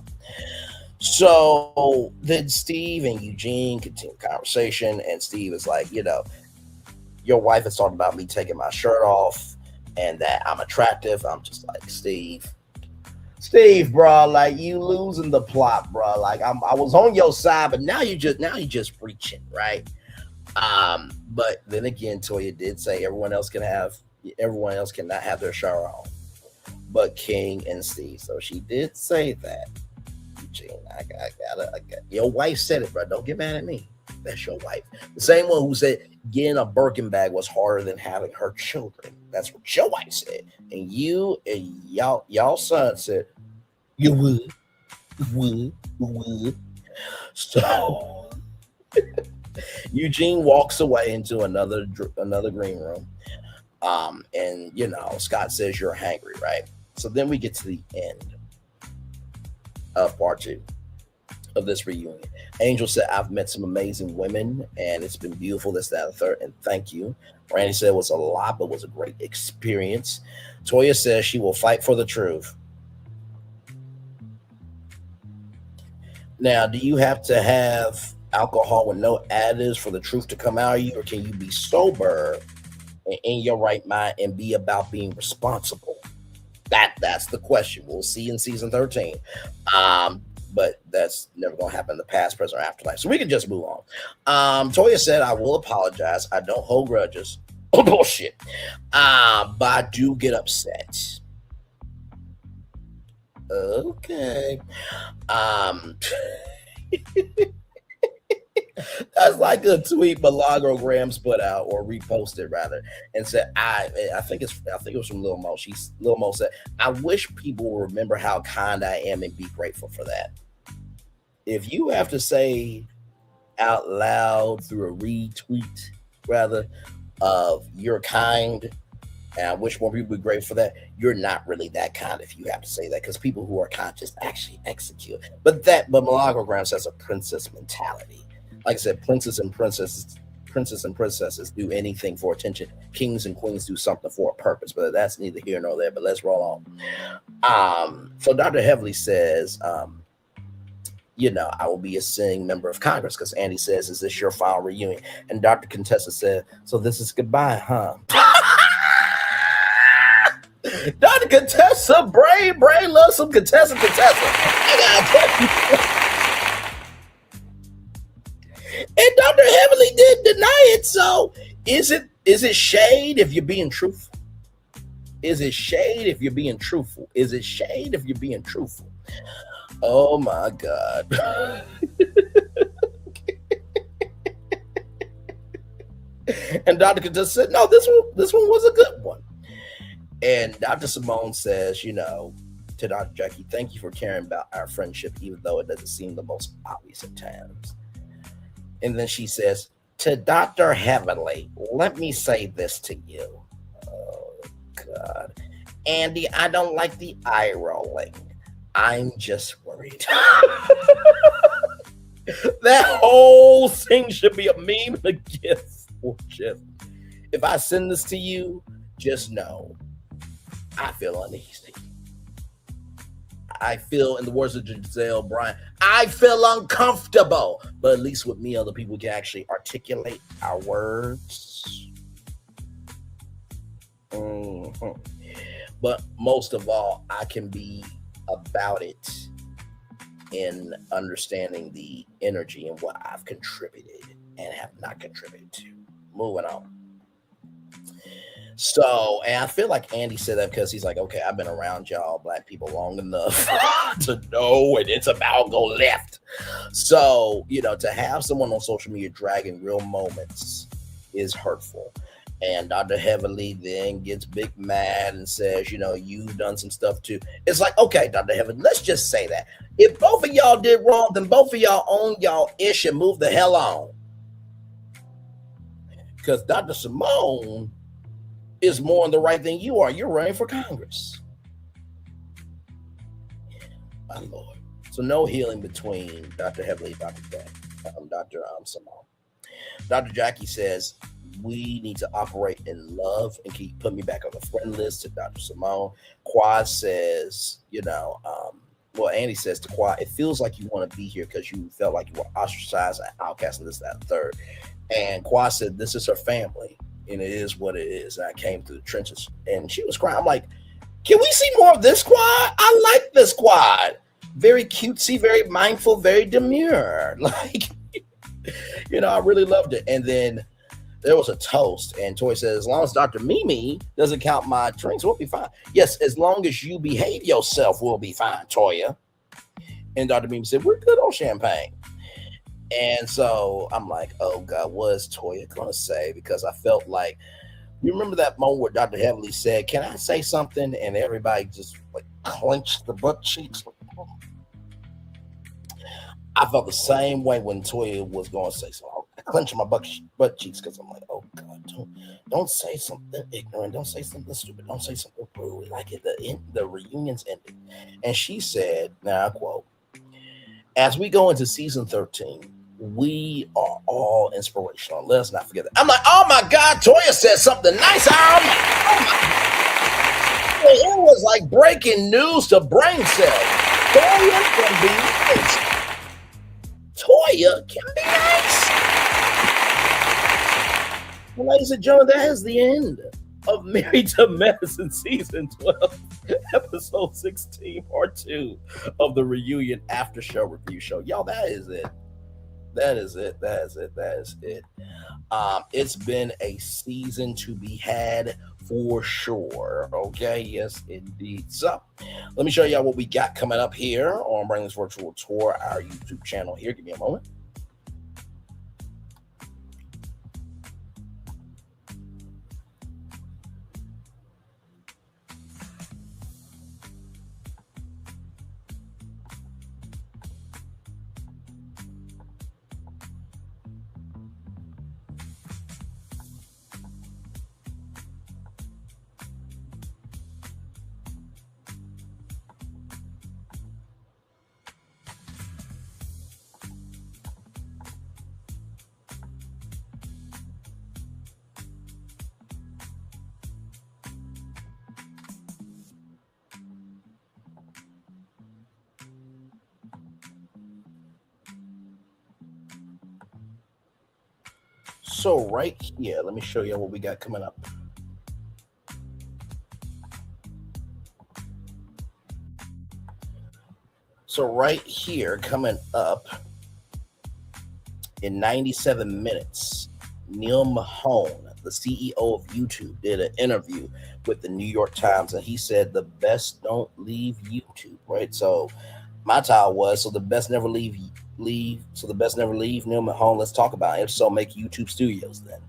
So then Steve and Eugene continue the conversation, and Steve is like, your wife is talking about me taking my shirt off and that I'm attractive. I'm just like, Steve, bro, like, you losing the plot, bro. Like, I was on your side, but now you just reaching, right? But then again, Toya did say everyone else cannot have their shirt on, but King and Steve. So she did say that. Eugene, I got your wife said it, bro. Don't get mad at me. That's your wife. The same one who said getting a Birkin bag was harder than having her children. That's what your wife said. And you and y'all son said, you would. So Eugene walks away into another green room. And Scott says you're hangry, right? So then we get to the end of part 2 of this reunion. Angel said, I've met some amazing women and it's been beautiful, this, that, and the third, and thank you. Randy said it was a lot, but was a great experience. Toya says she will fight for the truth. Now, do you have to have alcohol with no additives for the truth to come out of you, or can you be sober and in your right mind and be about being responsible? That's the question. We'll see in season 13. but that's never going to happen in the past, present, or afterlife. So we can just move on. Toya said, I will apologize. I don't hold grudges. Oh, bullshit. But I do get upset. Okay. That's like a tweet Milagro Grams put out, or reposted rather, and said, I think it was from Lil Mo. Lil Mo said, I wish people will remember how kind I am and be grateful for that. If you have to say out loud through a retweet rather of you're kind, and I wish more people would be grateful for that, you're not really that kind if you have to say that, because people who are kind just actually execute. But Milagro Grams has a princess mentality. Like I said, princes and princesses do anything for attention. Kings and queens do something for a purpose, but that's neither here nor there. But let's roll on. So Dr. Heavily says, I will be a sitting member of Congress, because Andy says, is this your final reunion? And Dr. Contessa said, so this is goodbye, huh? Dr. Contessa, Brain loves some Contessa. I gotta tell you. And Dr. Heavily did deny it. So is it shade if you're being truthful? Is it shade if you're being truthful? Is it shade if you're being truthful? Oh my God. And Dr. Contessa said, no, this one was a good one. And Dr. Simone says, to Dr. Jackie, thank you for caring about our friendship, even though it doesn't seem the most obvious at times. And then she says, to Dr. Heavenly, let me say this to you. Oh, God. Andy, I don't like the eye rolling. I'm just worried. That whole thing should be a meme and a gift. If I send this to you, just know I feel uneasy. I feel, in the words of Giselle Bryant, I feel uncomfortable. But at least with me, other people can actually articulate our words. Mm-hmm. But most of all, I can be about it in understanding the energy and what I've contributed and have not contributed to. Moving on. So, and I feel like Andy said that because he's like, okay, I've been around y'all black people long enough to know when it's about to go left. So, to have someone on social media dragging real moments is hurtful. And Dr. Heavenly then gets big mad and says, you've done some stuff too. It's like, okay, Dr. Heavenly, let's just say that. If both of y'all did wrong, then both of y'all own y'all ish and move the hell on. Because Dr. Simone is more on the right than you are. You're running for Congress. My Lord. So no healing between Dr. Heavily and Dr. Simone. Dr. Jackie says, we need to operate in love and keep putting me back on the friend list to Dr. Simone. Quad says, Andy says to Quad, it feels like you want to be here because you felt like you were ostracized and outcast and this, that, and third. And Quad said, this is her family. And it is what it is. And I came through the trenches and she was crying. I'm like, can we see more of this Quad? I like this Quad. Very cutesy, very mindful, very demure. Like, I really loved it. And then there was a toast. And Toy said, as long as Dr. Mimi doesn't count my drinks, we'll be fine. Yes, as long as you behave yourself, we'll be fine, Toya. And Dr. Mimi said, we're good on champagne. And so I'm like, oh God, what is Toya going to say? Because I felt like, you remember that moment where Dr. Heavily said, can I say something? And everybody just like clenched the butt cheeks. I felt the same way when Toya was going to say something. I clenched my butt cheeks because I'm like, oh God, don't say something ignorant. Don't say something stupid. Don't say something rude. Like the reunion's ending. And she said, now I quote, as we go into season 13, we are all inspirational. Let's not forget that. I'm like, oh my God, Toya said something nice. It was like breaking news to brain cells. Toya can be nice. Toya can be nice. Well, ladies and gentlemen, that is the end of Married to Medicine Season 12, Episode 16, Part 2 of the Reunion After Show Review Show. Y'all, that is it. That is it. That is it. That is it. It's been a season to be had for sure. Okay, yes, indeed. So, let me show y'all what we got coming up here on Brainley's Virtual Tour, our YouTube channel here. Give me a moment. So right here, let me show you what we got coming up. So right here, coming up in 97 minutes, Neil Mahone, the CEO of YouTube, did an interview with the New York Times, and he said the best don't leave YouTube, right? So my title was, so the best never leave. So the best never leave. Neil Mahone, let's talk about it. If so, make YouTube Studios then.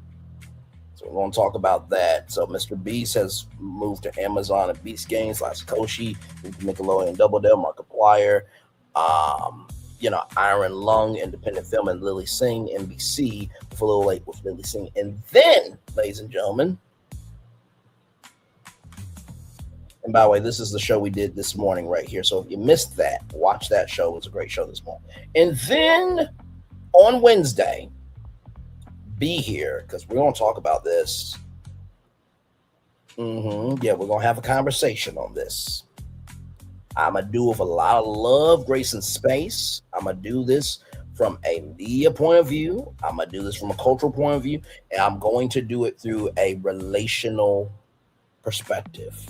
So we're going to talk about that. So Mr. Beast has moved to Amazon and Beast Games, like Satoshi, Nickelodeon, Double Dell, Markiplier, Iron Lung, Independent Film, and Lily Singh, NBC, with a little late with Lily Singh. And then, ladies and gentlemen, and by the way, this is the show we did this morning right here. So if you missed that, watch that show. It was a great show this morning. And then on Wednesday, be here because we're going to talk about this. Yeah, we're going to have a conversation on this. I'm going to do it with a lot of love, grace, and space. I'm going to do this from a media point of view. I'm going to do this from a cultural point of view. And I'm going to do it through a relational perspective.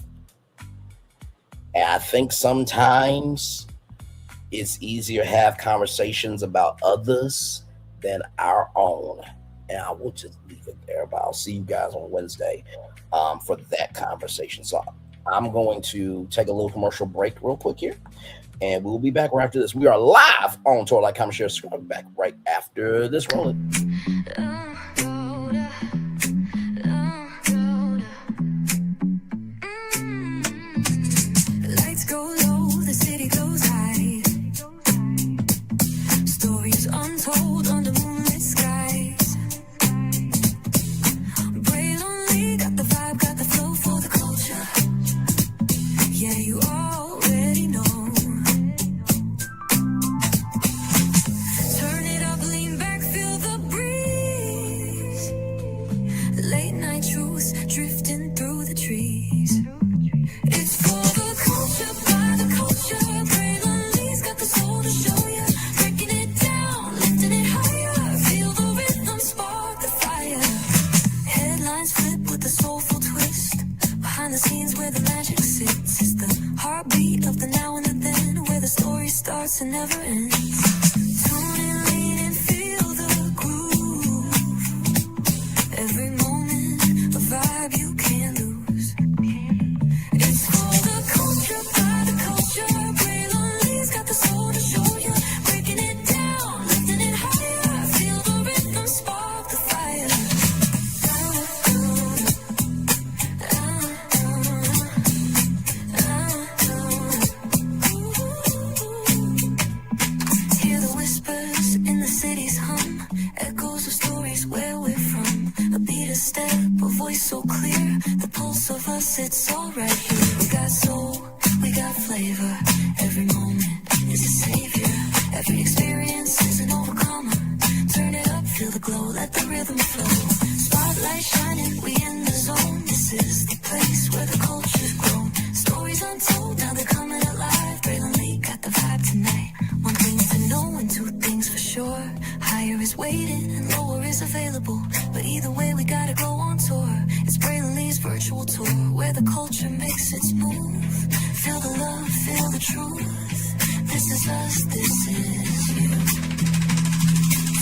And I think sometimes it's easier to have conversations about others than our own. And I will just leave it there, but I'll see you guys on Wednesday for that conversation. So I'm going to take a little commercial break real quick here, and we'll be back right after this. We are live on Tour, like, comment, share, subscribe. Back right after this rolling. Untold under moonlit skies. Brain only got the vibe, got the flow for the culture. Yeah, you already know. Turn it up, lean back, feel the breeze. Late night truths drifting through the trees. It's for the culture, by the culture. Brain only's got the soul to show you. Soulful twist behind the scenes where the magic sits. It's the heartbeat of the now and the then, where the story starts and never ends. Tune in, lean and feel the groove. Every moment a vibe you can't lose. It's for the culture, by the culture. Brain only's got the soul to show you. Breaking it down, lifting it higher. Feel the rhythm, spark the fire. So clear, the pulse of us, it's all right here. We got soul, we got flavor. Every moment is a savior. Every experience is an overcomer. Turn it up, feel the glow, let the rhythm flow. Spotlight shining, we in the zone. This is the place where the culture's grown. Stories untold, now they're coming alive. Braylon Lee got the vibe tonight. One thing to know and two things for sure. Higher is waiting and lower is available. But either way, we gotta go on tour. It's Braylon Lee's virtual tour where the culture makes its move. Feel the love, feel the truth. This is us, this is you.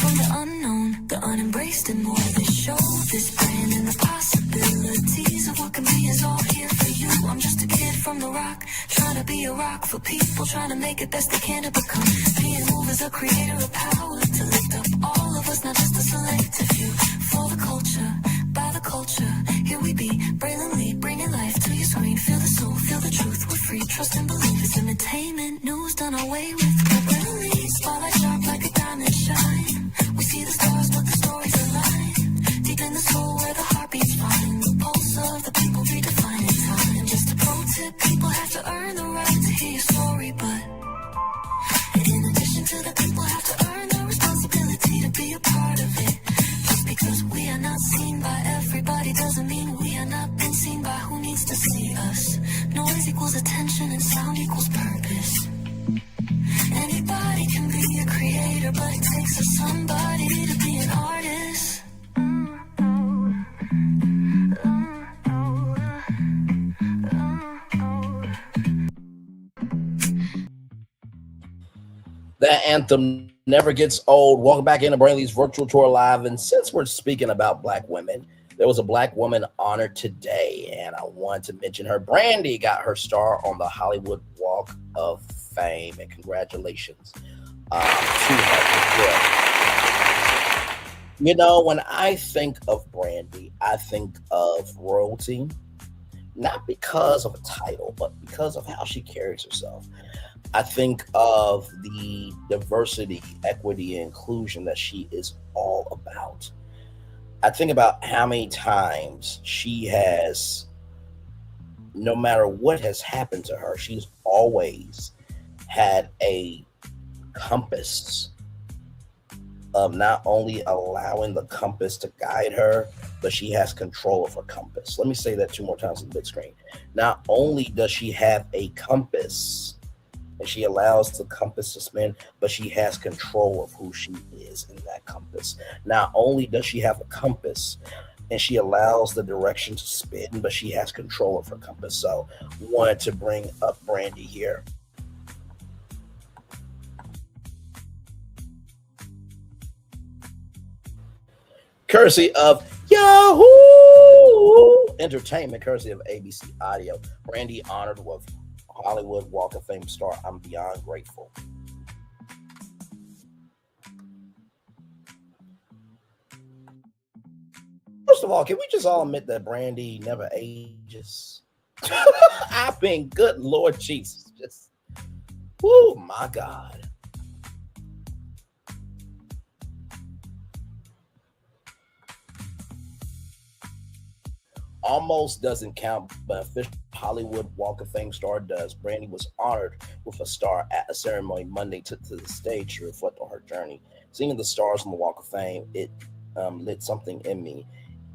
From the unknown, the unembraced, and more. This show, this brand, and the possibilities of what can be is all here for you. I'm just a kid from the rock, trying to be a rock for people, trying to make it best they can to become. Being moved as a creator of power to lift up all of us, not just a selective few. For the culture, by the culture, here we be, brilliantly bringing life to your screen. Feel the soul, feel the truth, we're free, trust and believe. It's entertainment, news done away with. We're brilliantly, spotlight sharp like a diamond shine. We see the stars, but the stories align. Deep in the soul where the heartbeats find. The pulse of the people redefining time. Just a pro tip, people have to earn the right to hear your story, but in addition to the people have to earn the responsibility to be a part of it. Just because we are not seen by everybody doesn't mean we are not been seen by who needs to see us. Noise equals attention and sound equals purpose. Anybody can be a creator, but it takes a somebody to be an artist. That anthem never gets old. Welcome back into Brainley's Virtual Tour Live. And since we're speaking about Black women, there was a Black woman honored today, and I want to mention her. Brandy got her star on the Hollywood Walk of Fame, and congratulations to her. You know, when I think of Brandy, I think of royalty, not because of a title, but because of how she carries herself. I think of the diversity, equity, and inclusion that she is all about. I think about how many times she has, no matter what has happened to her, she's always had a compass of not only allowing the compass to guide her, but she has control of her compass. Let me say that 2 more times on the big screen. Not only does she have a compass, and she allows the compass to spin, but she has control of who she is in that compass. Not only does she have a compass and she allows the direction to spin, but she has control of her compass. So wanted to bring up Brandy here. Courtesy of Yahoo Entertainment, courtesy of ABC Audio. Brandy honored with Hollywood Walk of Fame star. I'm beyond grateful. First of all, can we just all admit that Brandy never ages? I mean, good Lord Jesus. Just, oh my God. Almost doesn't count, but official Hollywood Walk of Fame star does. Brandy was honored with a star at a ceremony Monday, took to the stage to reflect on her journey. Seeing the stars on the Walk of Fame, it lit something in me.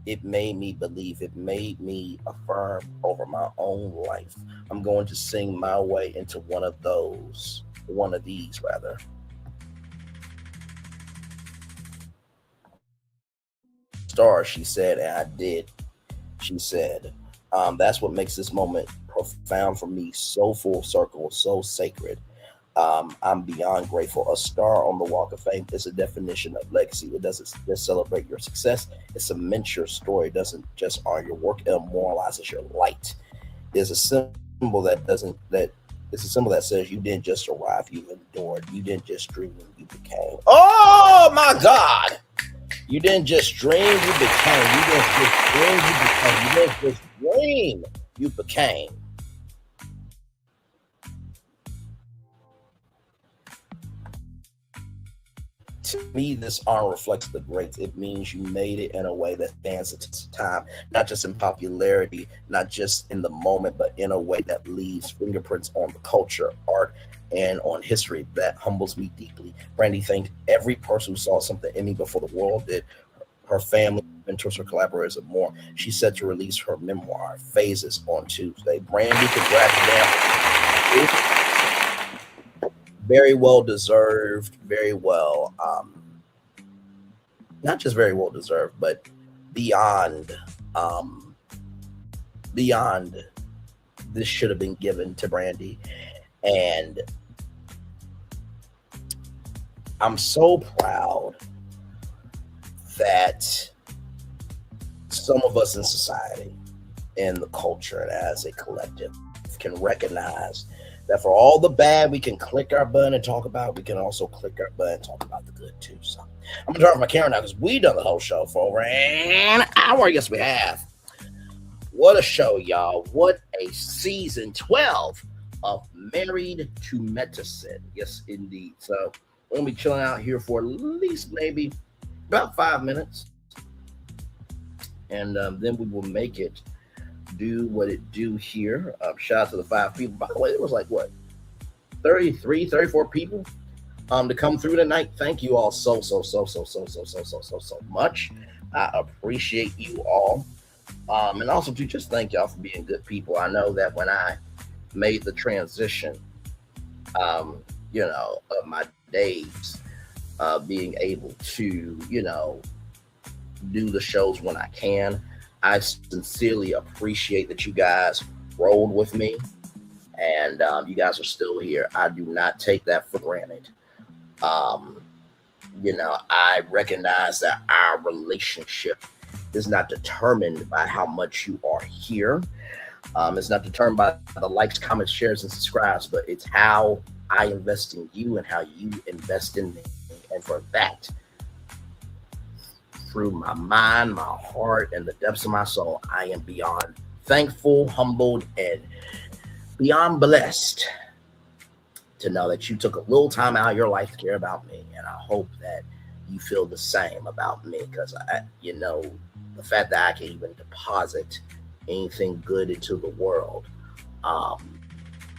It made me believe. It made me affirm over my own life. I'm going to sing my way into one of these. Stars, she said, and I did. She said, that's what makes this moment profound for me, so full circle, so sacred. I'm beyond grateful. A star on the Walk of Fame is a definition of legacy. It doesn't just celebrate your success. It cements your story. It doesn't just honor your work. It immortalizes your light. It's a symbol that says you didn't just arrive, you endured. You didn't just dream, you became. Oh my God. You didn't just dream, you became. You didn't just dream, you became. You didn't just dream, you became. To me, this honor reflects the greats. It means you made it in a way that stands the test of time, not just in popularity, not just in the moment, but in a way that leaves fingerprints on the culture, art, and on history. That humbles me deeply. Brandy thanked every person who saw something in me before the world did. Her family, mentors, her collaborators, and more. She's set to release her memoir, Phases, on Tuesday. Brandy, congratulations. Very well deserved, very well, not just very well deserved, but beyond beyond this should have been given to Brandy. And I'm so proud that some of us in society, in the culture, and as a collective, can recognize that for all the bad we can click our button and talk about, we can also click our button and talk about the good too. So I'm gonna turn off my camera now because we done the whole show for over an hour. Yes, we have. What a show, y'all. What a season 12 of Married to Medicine. Yes, indeed. So we're gonna be chilling out here for at least maybe about 5 minutes. And then we will make it do what it do here. Shout out to the 5 people. By the way, it was like what, 33, 34 people to come through tonight. Thank you all so much. I appreciate you all. And also to just thank y'all for being good people. I know that when I made the transition, of my days, being able to, do the shows when I can, I sincerely appreciate that you guys rolled with me, and you guys are still here. I do not take that for granted. I recognize that our relationship is not determined by how much you are here. It's not determined by the likes, comments, shares, and subscribes, but it's how I invest in you and how you invest in me. And for that, through my mind, my heart, and the depths of my soul, I am beyond thankful, humbled, and beyond blessed to know that you took a little time out of your life to care about me. And I hope that you feel the same about me, because the fact that I can even deposit anything good into the world,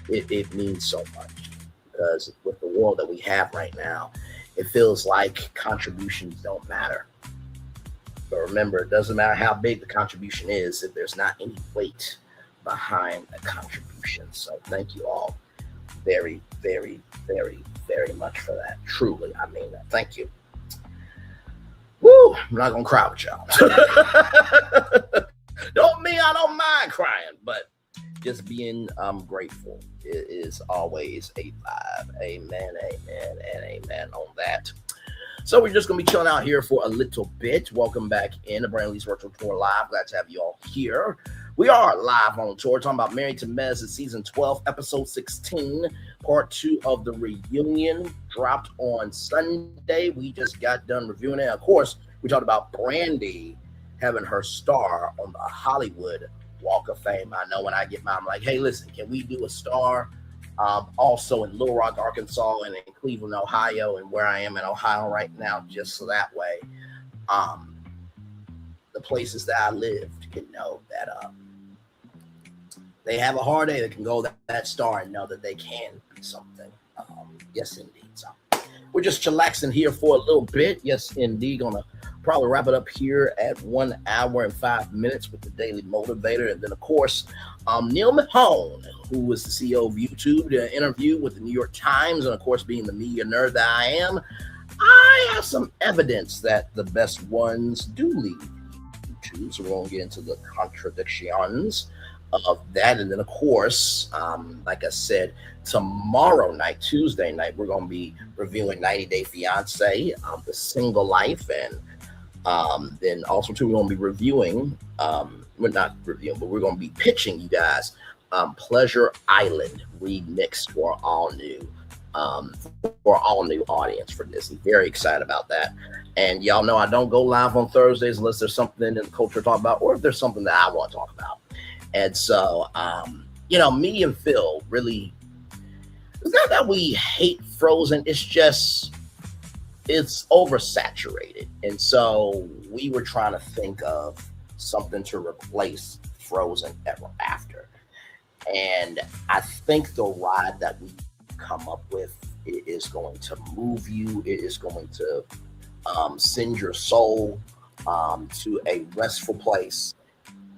it means so much, because with the world that we have right now, it feels like contributions don't matter. But remember, it doesn't matter how big the contribution is if there's not any weight behind a contribution. So thank you all very, very, very, very much for that. Truly, I mean that. Thank you. Woo! I'm not gonna cry with y'all. I don't mind crying, but just being grateful is always a vibe. Amen, amen, and amen on that. So we're just going to be chilling out here for a little bit. Welcome back in the Brand Lee's Virtual Tour Live. Glad to have you all here. We are live on tour talking about Married to Medicine Season 12, Episode 16, Part 2 of the reunion. Dropped on Sunday. We just got done reviewing it. Of course, we talked about Brandy having her star on the Hollywood Walk of Fame. I know when I get mine, I'm like, hey, listen, can we do a star also in Little Rock, Arkansas, and in Cleveland, Ohio, and where I am in Ohio right now, just so that way the places that I lived can know that they have a hard day that can go that star and know that they can be something. Yes, indeed. So we're just chillaxing here for a little bit. Yes, indeed. Gonna probably wrap it up here at 1 hour and 5 minutes with the Daily Motivator. And then, of course, Neil Mahone, who was the CEO of YouTube, did an interview with the New York Times. And, of course, being the media nerd that I am, I have some evidence that the best ones do leave YouTube. So we're going to get into the contradictions of that. And then, of course, like I said, tomorrow night, Tuesday night, we're going to be reviewing 90 Day Fiance, The Single Life, and then also too, we're going to be reviewing, we're not reviewing, but we're going to be pitching you guys Pleasure Island remixed for all new audience for Disney. Very excited about that. And y'all know I don't go live on Thursdays unless there's something in the culture to talk about, or if there's something that I want to talk about. And so, me and Phil really, it's not that we hate Frozen. It's just, it's oversaturated. And so we were trying to think of something to replace Frozen Ever After. And I think the ride that we come up with, it is going to move you. It is going to send your soul to a restful place.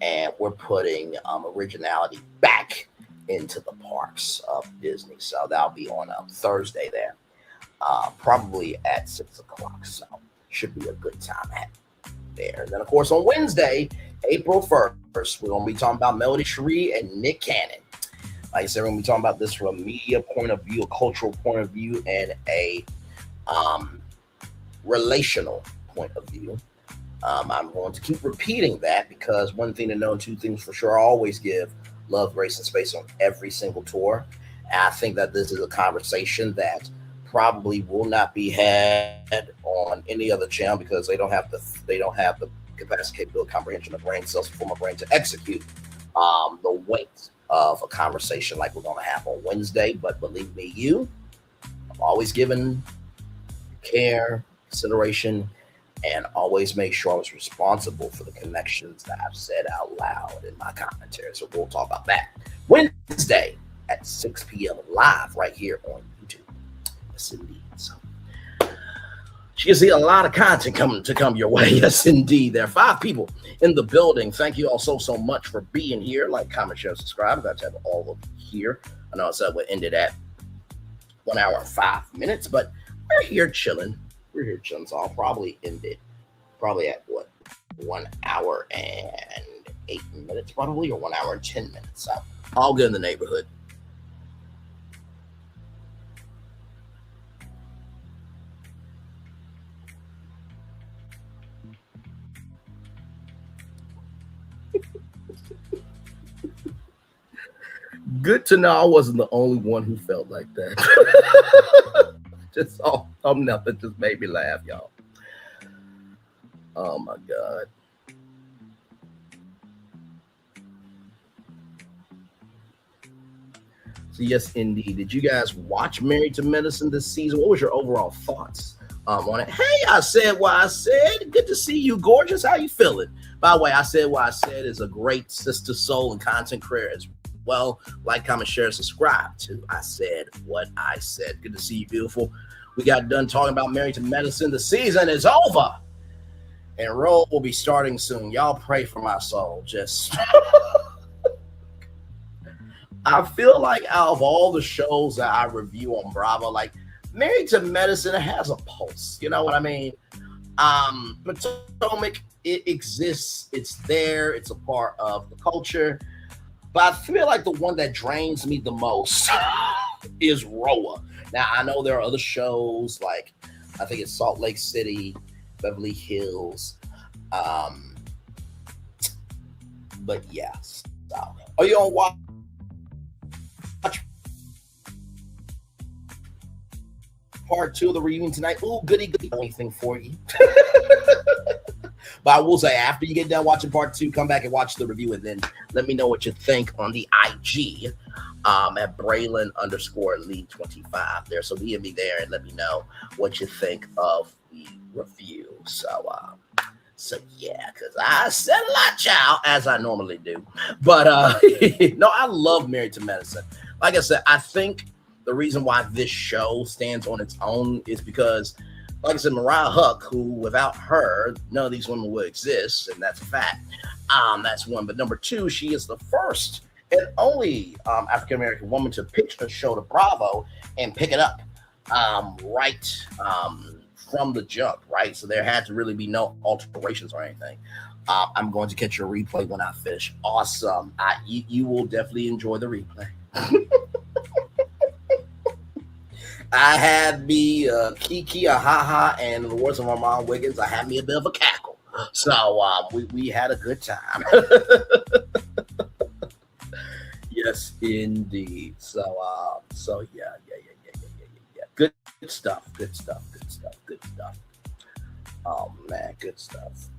And we're putting originality back into the parks of Disney. So that'll be on Thursday there, probably at 6 o'clock. So should be a good time at there. And then, of course, on Wednesday, April 1st. We're going to be talking about Melody Cherie and Nick Cannon. Like I said, we're going to be talking about this from a media point of view, a cultural point of view, and a relational point of view. I'm going to keep repeating that because one thing to know, two things for sure, I always give love, grace, and space on every single tour. And I think that this is a conversation that probably will not be had on any other channel because they don't have the capacity, capability, comprehension of brain cells for my brain to execute the weight of a conversation like we're going to have on Wednesday. But believe me, I'm always giving care, consideration, and always make sure I was responsible for the connections that I've said out loud in my commentary. So we'll talk about that Wednesday at 6 p.m. live right here on YouTube. Yes, indeed. So you can see a lot of content come your way. Yes, indeed. There are 5 people in the building. Thank you all so much for being here. Like, comment, share, subscribe. I'm glad to have all of you here. I know I said we ended at 1 hour and 5 minutes, but we're here chilling. So I'll probably end it at what, 1 hour and 8 minutes, probably, or 1 hour and 10 minutes. So all good in the neighborhood. Good to know I wasn't the only one who felt like that. Just nothing just made me laugh, y'all. Oh my God. So yes, indeed. Did you guys watch Married to Medicine this season? What was your overall thoughts on it? Hey, I said what I said. Good to see you, gorgeous. How you feeling? By the way, I said what I said is a great sister soul and content creator as well. Like, comment, share, subscribe to I Said What I Said. Good to see you, beautiful. We got done talking about Married to Medicine. The season is over. And Roll will be starting soon. Y'all pray for my soul. Just I feel like out of all the shows that I review on Bravo, like Married to Medicine has a pulse. You know what I mean? Potomac, it exists. It's there. It's a part of the culture. But I feel like the one that drains me the most is Roa. Now, I know there are other shows like, I think it's Salt Lake City, Beverly Hills. But yes. So, are you on watch part 2 of the reunion tonight? Ooh, goody. Anything for you. But I will say, after you get done watching part 2, come back and watch the review and then let me know what you think on the IG at Braylon_Lee25 there. So DM me there and let me know what you think of the review. So yeah, because I said a lot, child, as I normally do. But no, I love Married to Medicine. Like I said, I think the reason why this show stands on its own is because, like I said, Mariah Huq, who without her, none of these women would exist, and that's a fact. That's one. But number 2, she is the first and only African-American woman to pitch a show to Bravo and pick it up from the jump, right? So there had to really be no alterations or anything. I'm going to catch your replay when I finish. Awesome. You will definitely enjoy the replay. I had me Kiki, a ha-ha, and in the words of my mom Wiggins, I had me a bit of a cackle. So we had a good time. Yes, indeed. So yeah. Good stuff. Oh man, good stuff.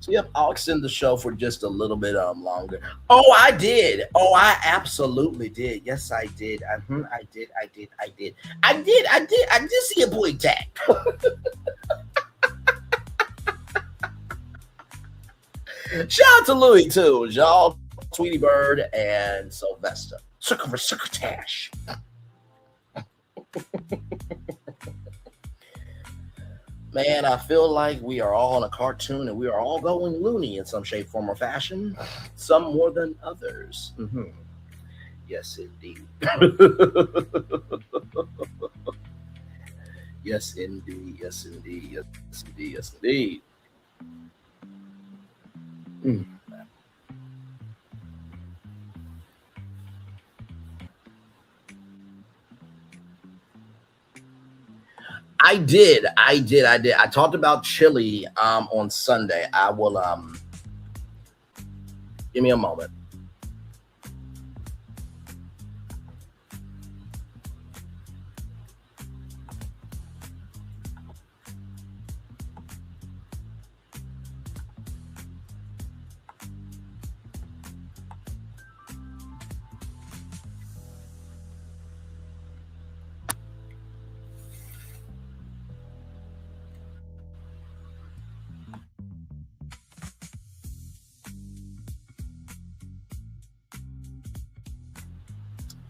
So yep, I'll extend the show for just a little bit longer. Oh, I did. Oh, I absolutely did. Yes, I did. I did. I did see a boy tag. Shout out to Louis too, y'all, Tweety Bird, and Sylvester. Succotash. Man, I feel like we are all in a cartoon and we are all going loony in some shape, form, or fashion. Some more than others. Mm-hmm. Yes, indeed. Yes, indeed. Mm. I did. I talked about chili on Sunday. I will give me a moment.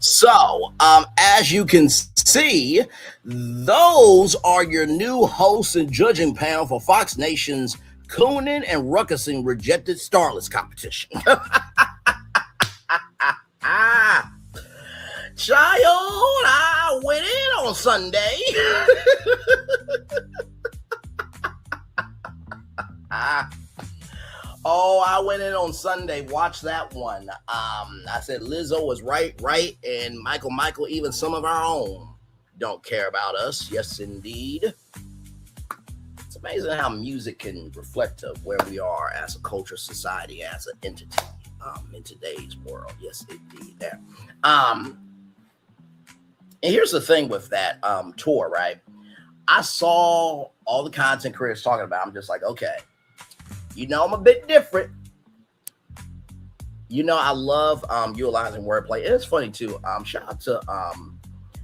So, as you can see, those are your new hosts and judging panel for Fox Nation's Coonan and Ruckusing Rejected Starlets competition. Ah, child, I went in on Sunday. Ah. Oh, I went in on Sunday. Watch that one. I said Lizzo was right, and Michael, even some of our own don't care about us. Yes, indeed. It's amazing how music can reflect where we are as a culture, society, as an entity in today's world. Yes, indeed. There. And here's the thing with that tour, right? I saw all the content creators talking about it. I'm just like, okay. I'm a bit different. I love utilizing wordplay. And it's funny too. Shout out to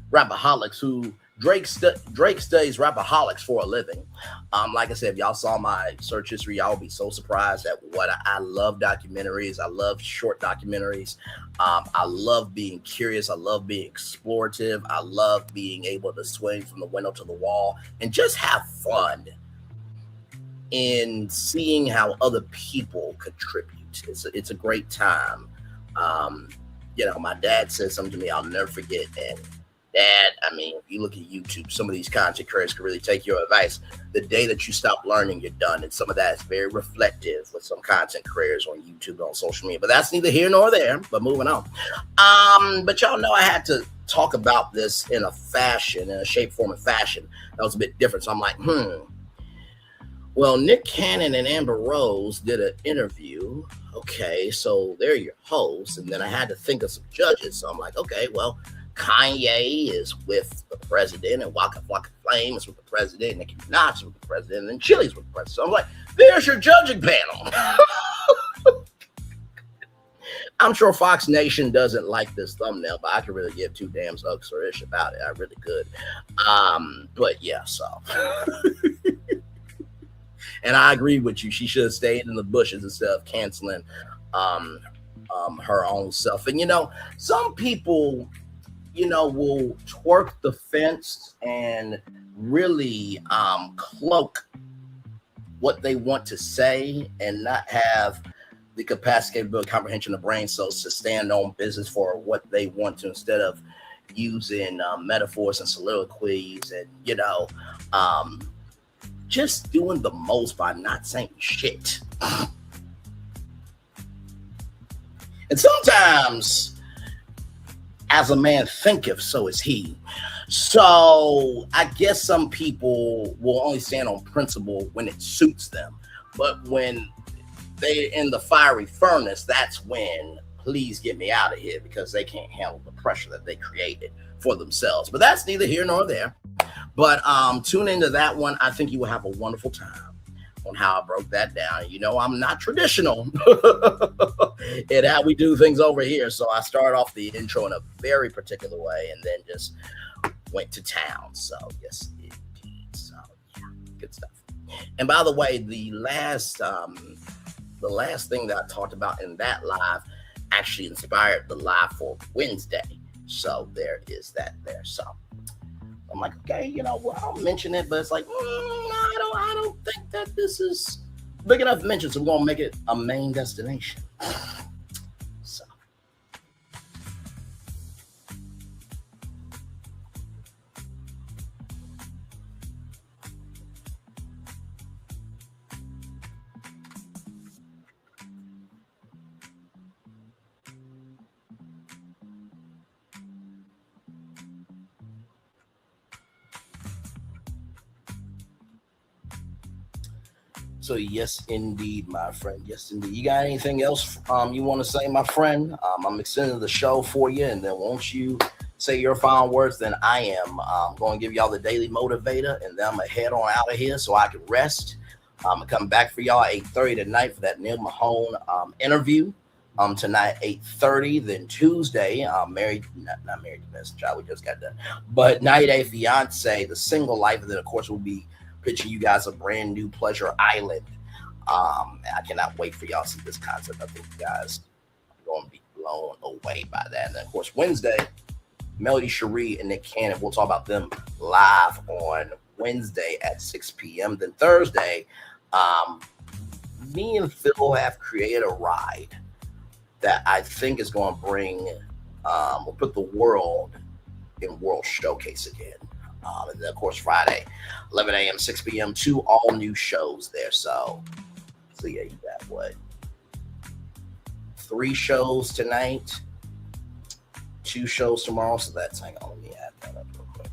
Rapaholics, who Drake studies Rapaholics for a living. Like I said, if y'all saw my search history, y'all will be so surprised at what I love documentaries. I love short documentaries. I love being curious. I love being explorative. I love being able to swing from the window to the wall and just have fun in seeing how other people contribute. It's a great time. My dad said something to me I'll never forget. And Dad, if you look at YouTube, some of these content creators can really take your advice. The day that you stop learning, you're done. And some of that is very reflective with some content creators on YouTube, on social media. But that's neither here nor there. But moving on. But y'all know I had to talk about this in a shape, form, and fashion that was a bit different. So I'm like, Well, Nick Cannon and Amber Rose did an interview. Okay, so they're your hosts. And then I had to think of some judges. So I'm like, okay, well, Kanye is with the president, and Waka Flocka Flame is with the president, and Nicki Minaj is with the president, and then Chili's with the president. So I'm like, there's your judging panel. I'm sure Fox Nation doesn't like this thumbnail, but I could really give two damn hugs or ish about it. I really could. But yeah, so. And I agree with you. She should have stayed in the bushes instead of canceling her own self. And, some people, will twerk the fence and really cloak what they want to say and not have the capacity, capability, comprehension of brain cells to stand on business for what they want to, instead of using metaphors and soliloquies and, just doing the most by not saying shit. And sometimes, as a man thinketh, so is he. So I guess some people will only stand on principle when it suits them. But when they're in the fiery furnace, that's when, please get me out of here, because they can't handle the pressure that they created for themselves. But that's neither here nor there. But tune into that one. I think you will have a wonderful time on how I broke that down. I'm not traditional in how we do things over here. So I started off the intro in a very particular way and then just went to town. So yes, indeed. So yeah, good stuff. And by the way, the last thing that I talked about in that live actually inspired the live for Wednesday. So there is that there. So I'm like, okay, I'll mention it, but it's like, I don't think that this is big enough mention, so we're gonna make it a main destination. So. So yes, indeed, my friend. Yes, indeed. You got anything else you want to say, my friend? I'm extending the show for you, and then once you say your final words, then I am going to give y'all the daily motivator, and then I'm gonna head on out of here so I can rest. I'm gonna come back for y'all 8:30 tonight for that Neil Mahone interview. Tonight 8:30, then Tuesday, married not married to Best Child, we just got done, but 90 Day Fiance, the single life, and then of course we'll be pitching you guys a brand new Pleasure Island. I cannot wait for y'all to see this concept. I think you guys are going to be blown away by that. And then, of course, Wednesday, Melody Cherie and Nick Cannon. We'll talk about them live on Wednesday at 6 p.m. Then Thursday, me and Phil have created a ride that I think is going to bring, we'll put the world in World Showcase again. And then, of course, Friday, 11 a.m., 6 p.m., 2 all new shows there. So yeah, you got what? 3 shows tonight, 2 shows tomorrow. So that's, hang on, let me add that up real quick.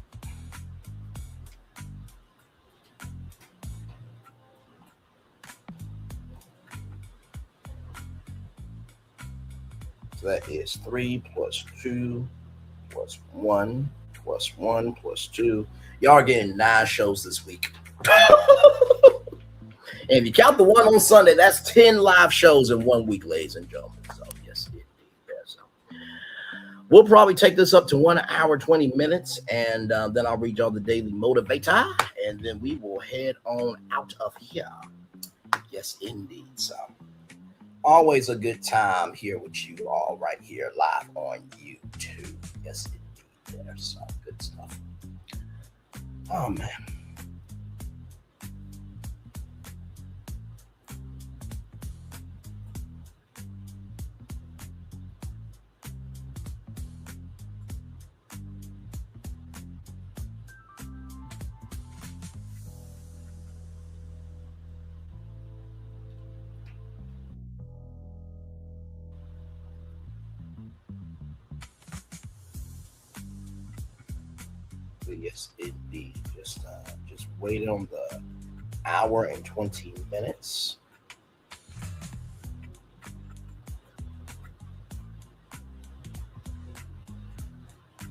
So that is 3 plus 2 plus 1 plus 1 plus 2. Y'all are getting 9 shows this week. And if you count the one on Sunday, that's 10 live shows in 1 week, ladies and gentlemen. So, yes, indeed. Yeah, so we'll probably take this up to 1 hour, 20 minutes, and then I'll read y'all the daily motivator, and then we will head on out of here. Yes, indeed. So, always a good time here with you all right here live on YouTube. Yes, indeed. There's some good stuff. Oh, man. Yes, indeed. Just wait on the hour and 20 minutes.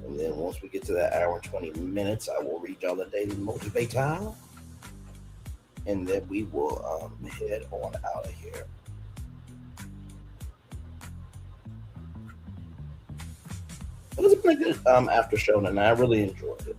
And then once we get to that hour and 20 minutes, I will read y'all the daily motivator. And then we will head on out of here. It was a pretty good after show tonight. I really enjoyed it.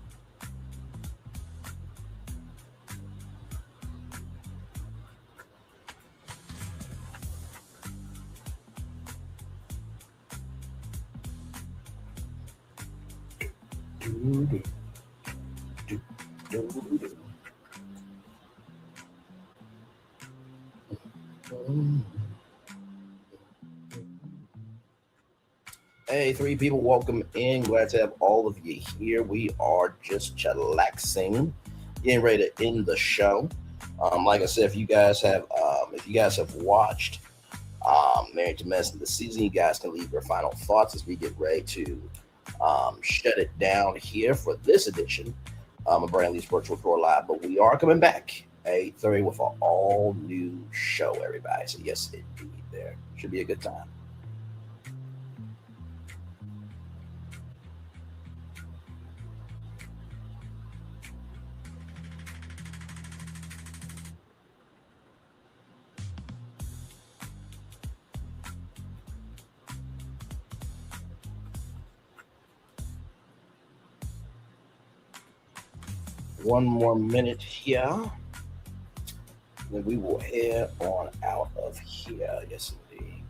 Hey, 3 people, welcome in. Glad to have all of you here. We are just chillaxing, getting ready to end the show. Like I said, if you guys have watched Married to Medicine this season, you guys can leave your final thoughts as we get ready to shut it down here for this edition of Brantley's Virtual Tour Live. But we are coming back at 8:30 with an all new show, everybody. So yes, indeed, there should be a good time. One more minute here, then we will head on out of here. Yes, indeed.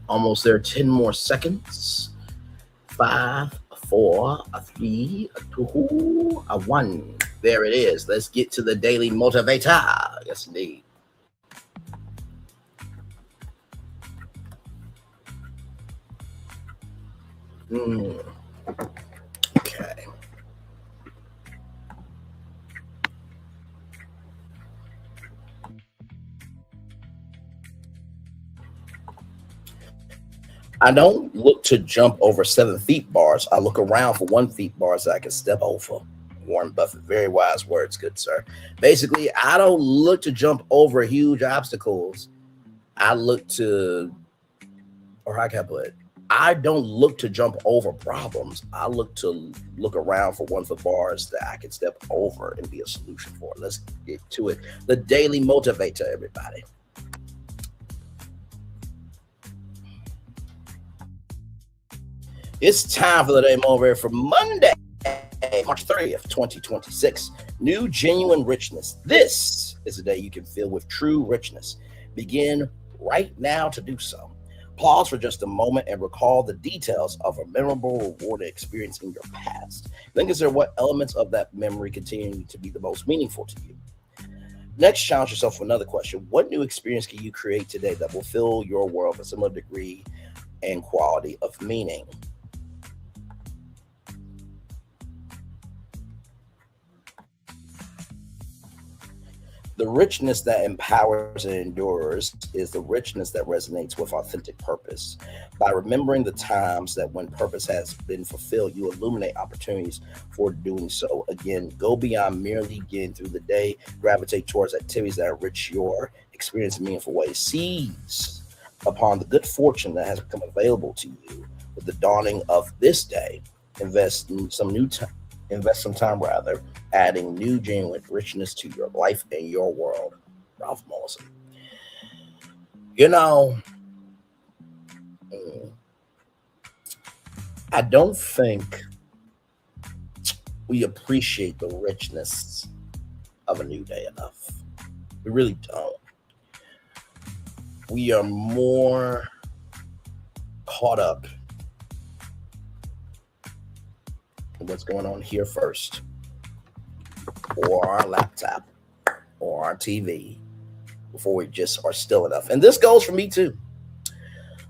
Almost there. 10 more seconds. 5, 4, 3, 2, 1. There it is. Let's get to the daily motivator. Yes, indeed. Okay. I don't look to jump over 7 feet bars. I look around for 1 feet bars that I can step over. Warren Buffett, very wise words, good sir. Basically, I don't look to jump over huge obstacles. I look to, or how can I put it? I don't look to jump over problems. I look around for 1 foot bars that I can step over and be a solution for. Let's get to it. The daily motivator, everybody. It's time for the day motivator for Monday, March 30th, 2026. New genuine richness. This is a day you can fill with true richness. Begin right now to do so. Pause for just a moment and recall the details of a memorable, rewarding experience in your past. Then consider what elements of that memory continue to be the most meaningful to you. Next, challenge yourself with another question. What new experience can you create today that will fill your world with a similar degree and quality of meaning? The richness that empowers and endures is the richness that resonates with authentic purpose. By remembering the times that when purpose has been fulfilled, you illuminate opportunities for doing so. Again, go beyond merely getting through the day, gravitate towards activities that enrich your experience in meaningful ways. Seize upon the good fortune that has become available to you with the dawning of this day. Invest some time rather, adding new genuine richness to your life and your world. Ralph Mollison. You know, I don't think we appreciate the richness of a new day enough. We really don't. We are more caught up in what's going on here first, or our laptop, or our TV, before we just are still enough. And this goes for me too.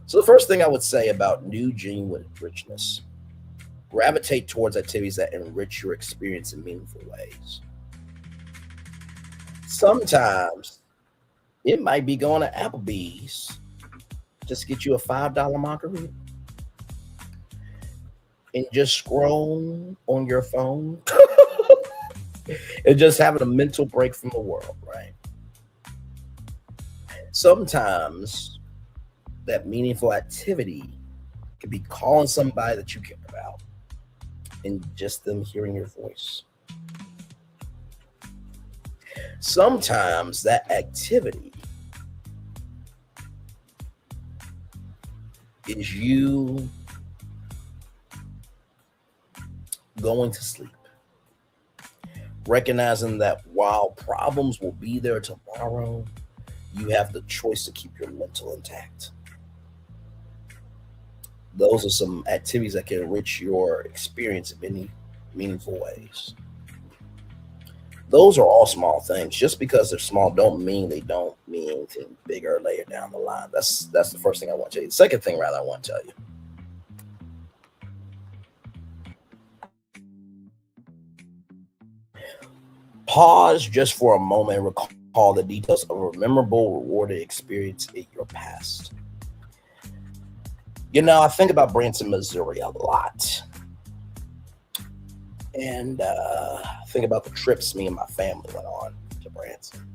So the first thing I would say about new genuine richness, gravitate towards activities that enrich your experience in meaningful ways. Sometimes it might be going to Applebee's just to get you a $5 margarita and just scroll on your phone and just having a mental break from the world, right? Sometimes that meaningful activity could be calling somebody that you care about and just them hearing your voice. Sometimes that activity is you going to sleep, recognizing that while problems will be there tomorrow, you have the choice to keep your mental intact. Those are some activities that can enrich your experience in many meaningful ways. Those are all small things. Just because they're small don't mean they don't mean anything bigger later down the line. That's the first thing I want to tell you. The second thing, rather, I want to tell you. Pause just for a moment and recall the details of a memorable, rewarding experience in your past. You know, I think about Branson, Missouri a lot. And think about the trips me and my family went on to Branson.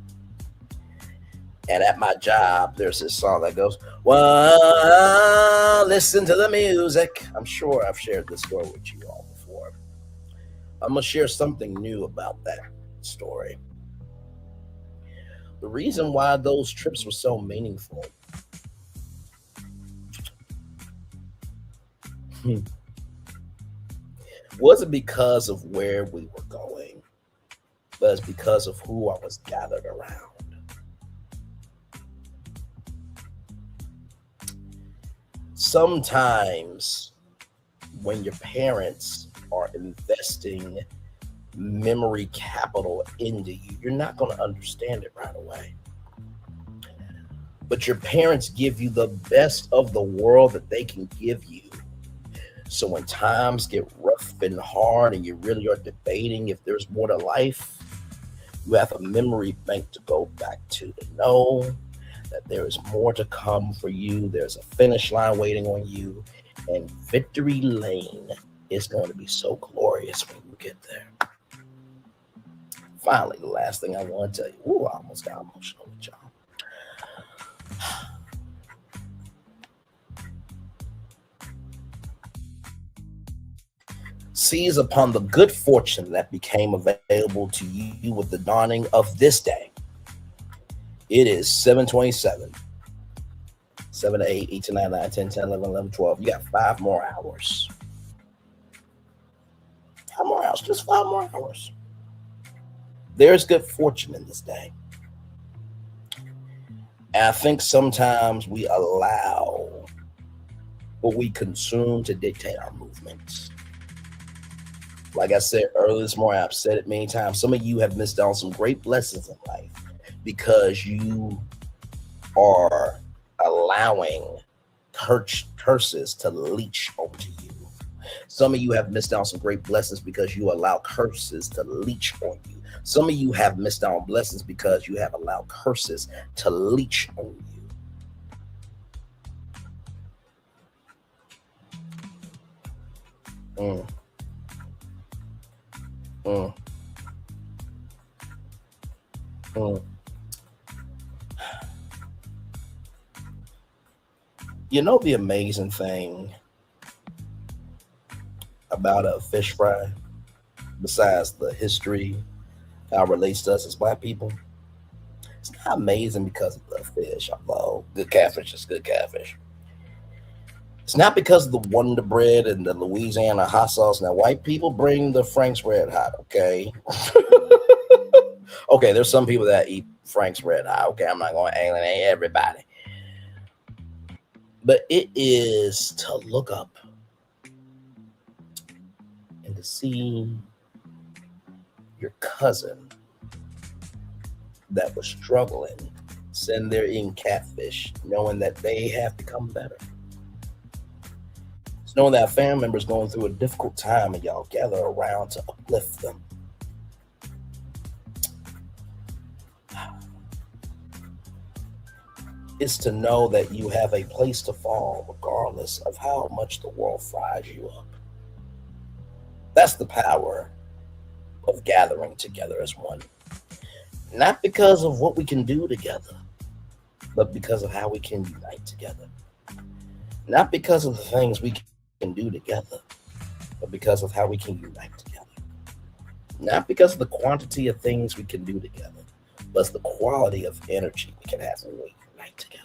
And at my job, there's this song that goes, well, listen to the music. I'm sure I've shared this story with you all before. I'm going to share something new about that story. The reason why those trips were so meaningful wasn't because of where we were going, but it's because of who I was gathered around. Sometimes when your parents are investing memory capital into you, you're not going to understand it right away. But your parents give you the best of the world that they can give you. So when times get rough and hard and you really are debating if there's more to life, you have a memory bank to go back to know that there is more to come for you. There's a finish line waiting on you, and victory lane is going to be so glorious when you get there. Finally, the last thing I want to tell you. Ooh, I almost got emotional with y'all. Seize upon the good fortune that became available to you with the dawning of this day. It is 7:27. 7 to 8, 8 to 9, 9, 10, 10, 11, 11, 12. You got 5 more hours. 5 more hours. Just 5 more hours. There's good fortune in this day. And I think sometimes we allow what we consume to dictate our movements. Like I said earlier this morning, I've said it many times. Some of you have missed out on some great blessings in life because you are allowing curses to leech onto you. Some of you have missed out on some great blessings because you allow curses to leech on you. Some of you have missed out on blessings because you have allowed curses to leech on you. You know the amazing thing about a fish fry, besides the history, how it relates to us as Black people? It's not amazing because of the fish, although good catfish is good catfish. It's not because of the Wonder Bread and the Louisiana hot sauce. Now, white people bring the Frank's Red Hot, okay? Okay, there's some people that eat Frank's Red Hot. Okay, I'm not going to alienate everybody. But it is to look up and to see your cousin that was struggling, sitting there eating catfish, knowing that they have become better. It's knowing that a family member is going through a difficult time and y'all gather around to uplift them. It's to know that you have a place to fall regardless of how much the world fries you up. That's the power of gathering together as one. Not because of what we can do together, but because of how we can unite together. Not because of the things we can do together, but because of how we can unite together. Not because of the quantity of things we can do together, but the quality of energy we can have when we unite together.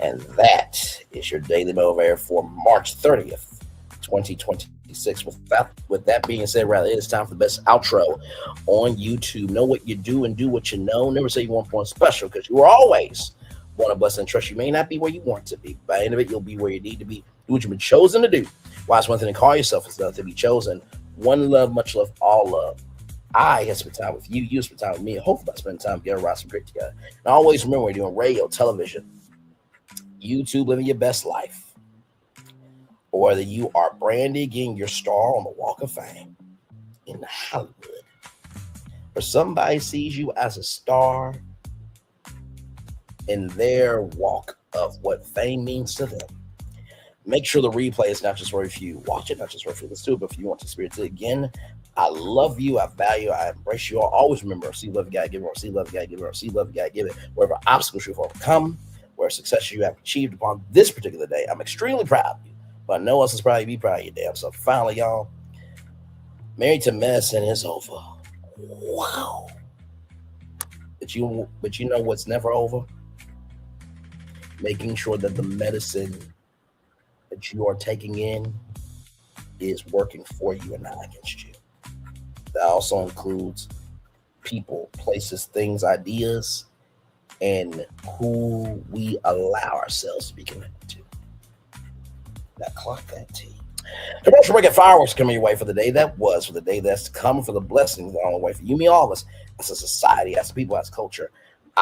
And that is your Daily Motivator for March 30th, 2026. With that being said, rather, it is time for the best outro on YouTube. Know what you do and do what you know. Never say you want one special, because you are always one of us, and trust you may not be where you want to be. By the end of it, you'll be where you need to be. Do what you've been chosen to do. Why it's one thing to call yourself, it's another to be chosen. One love, much love, all love. I have spent time with you. You spend time with me. Hopefully, I spend time together, around some great together. And always remember, we're doing radio, television, YouTube, living your best life, or whether you are branding, getting your star on the Walk of Fame in Hollywood, or somebody sees you as a star in their walk of what fame means to them. Make sure the replay is not just for if you watch it, not just for if you listen to it, but if you want to experience it again. I love you. I value. I embrace you all. Always remember, see love, you gotta give it, or see love, you gotta give it, or see love, you gotta give it. Wherever obstacles you've overcome, where success you have achieved upon this particular day, I'm extremely proud of you. But no one else is probably be proud of you, damn. So finally, y'all, Married to Medicine is over. Wow. But you know what's never over? Making sure that the medicine that you are taking in is working for you and not against you. That also includes people, places, things, ideas, and who we allow ourselves to be connected to. Now clock that T. Commercial break and fireworks coming your way for the day that was, for the day that's come, for the blessings on the way for you, me, all of us, as a society, as people, as culture.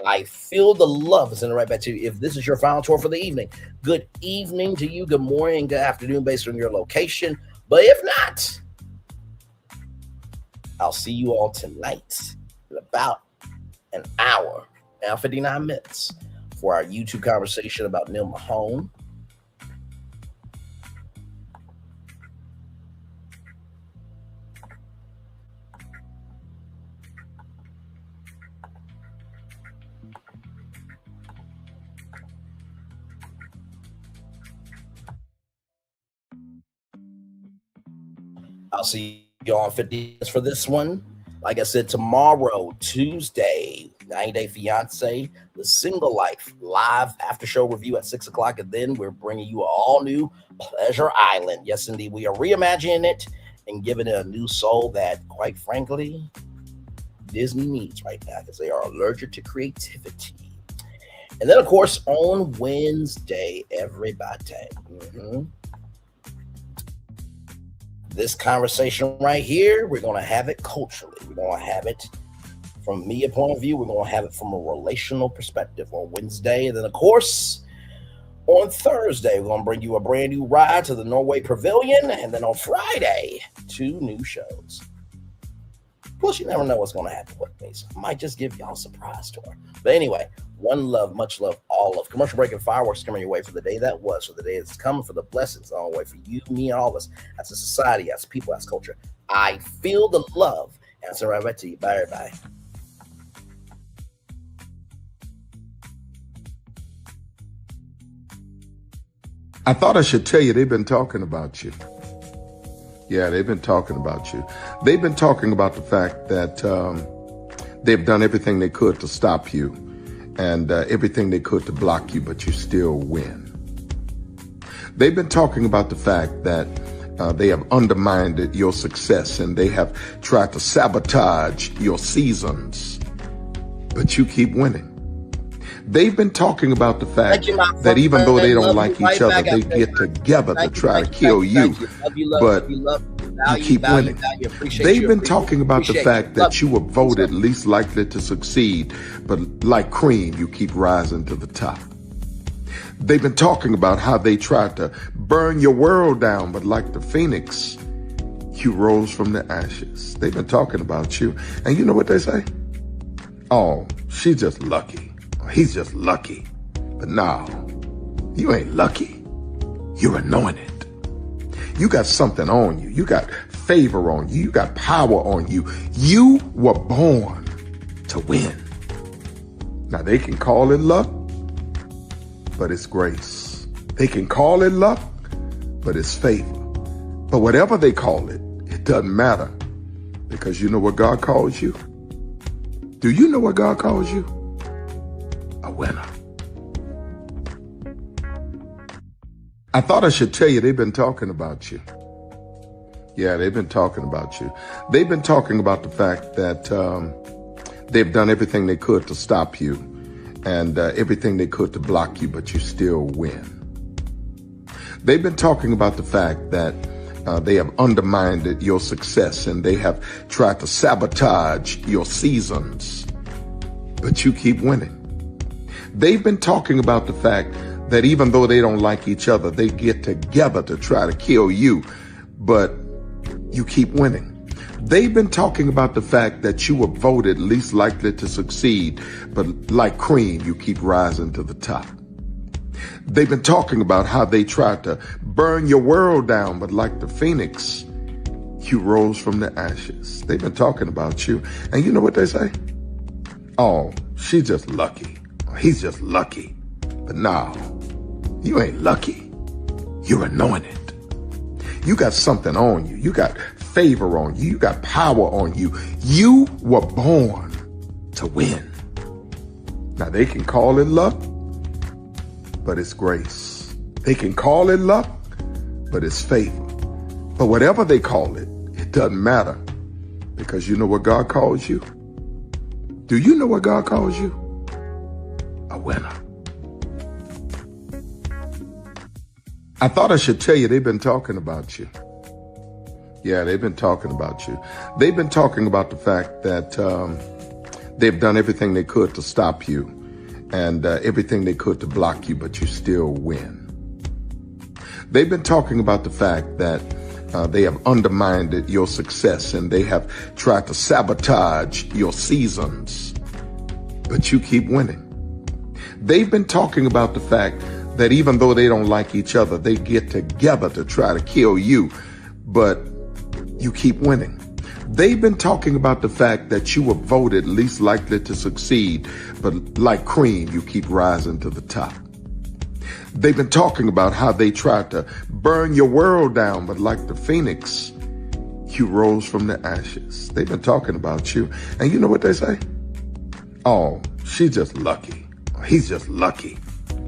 I feel the love is in the right back to you. If this is your final tour for the evening, good evening to you, good morning, good afternoon, based on your location. But if not, I'll see you all tonight in about an hour now 59 minutes for our YouTube conversation about Neil Mahone. I'll see you on 50 minutes for this one. Like I said, tomorrow, Tuesday, 90 Day Fiance, The Single Life, live after show review at 6 o'clock. And then we're bringing you an all new Pleasure Island. Yes, indeed. We are reimagining it and giving it a new soul that, quite frankly, Disney needs right now because they are allergic to creativity. And then, of course, on Wednesday, everybody. This conversation right here, we're going to have it culturally. We're going to have it from a media point of view. We're going to have it from a relational perspective on Wednesday. And then, of course, on Thursday, we're going to bring you a brand new ride to the Norway Pavilion. And then on Friday, 2 new shows. Plus, you never know what's going to happen with me. So I might just give y'all a surprise tour. But anyway, one love, much love, all love. Commercial break and fireworks coming your way for the day that was, for the day that's coming, for the blessings on the way for you, me, and all of us. As a society, as people, as culture. I feel the love. And I'll send right back to you. Bye, everybody. I thought I should tell you they've been talking about you. Yeah, they've been talking about you. They've been talking about the fact that they've done everything they could to stop you and everything they could to block you, but you still win. They've been talking about the fact that they have undermined your success and they have tried to sabotage your seasons, but you keep winning. They've been talking about the fact that even though they don't like each other, they get together to try to kill you, but you keep winning. They've been talking about the fact that you were voted least likely to succeed, but like cream, you keep rising to the top. They've been talking about how they tried to burn your world down, but like the phoenix, you rose from the ashes. They've been talking about you. And you know what they say? Oh, she's just lucky. He's just lucky. But no, you ain't lucky. You're anointed. You got something on you. You got favor on you. You got power on you. You were born to win. Now they can call it luck, but it's grace. They can call it luck, but it's favor. But whatever they call it, it doesn't matter, because you know what God calls you? Do you know what God calls you? A winner. I thought I should tell you they've been talking about you. Yeah, they've been talking about you. They've been talking about the fact that they've done everything they could to stop you and everything they could to block you, but you still win. They've been talking about the fact that they have undermined your success and they have tried to sabotage your seasons, but you keep winning. They've been talking about the fact that even though they don't like each other, they get together to try to kill you, but you keep winning. They've been talking about the fact that you were voted least likely to succeed, but like cream, you keep rising to the top. They've been talking about how they tried to burn your world down, but like the phoenix, you rose from the ashes. They've been talking about you. And you know what they say? Oh, she's just lucky. He's just lucky. But no, you ain't lucky. You're anointed. You got something on you. You got favor on you. You got power on you. You were born to win. Now they can call it luck, but it's grace. They can call it luck, but it's favor. But whatever they call it, it doesn't matter, because you know what God calls you? Do you know what God calls you? A winner. I thought I should tell you they've been talking about you. Yeah, they've been talking about you. They've been talking about the fact that they've done everything they could to stop you and everything they could to block you, but you still win. They've been talking about the fact that they have undermined your success and they have tried to sabotage your seasons, but you keep winning. They've been talking about the fact that even though they don't like each other, they get together to try to kill you, but you keep winning. They've been talking about the fact that you were voted least likely to succeed, but like cream, you keep rising to the top. They've been talking about how they tried to burn your world down, but like the phoenix, you rose from the ashes. They've been talking about you. And you know what they say? Oh, she's just lucky. He's just lucky.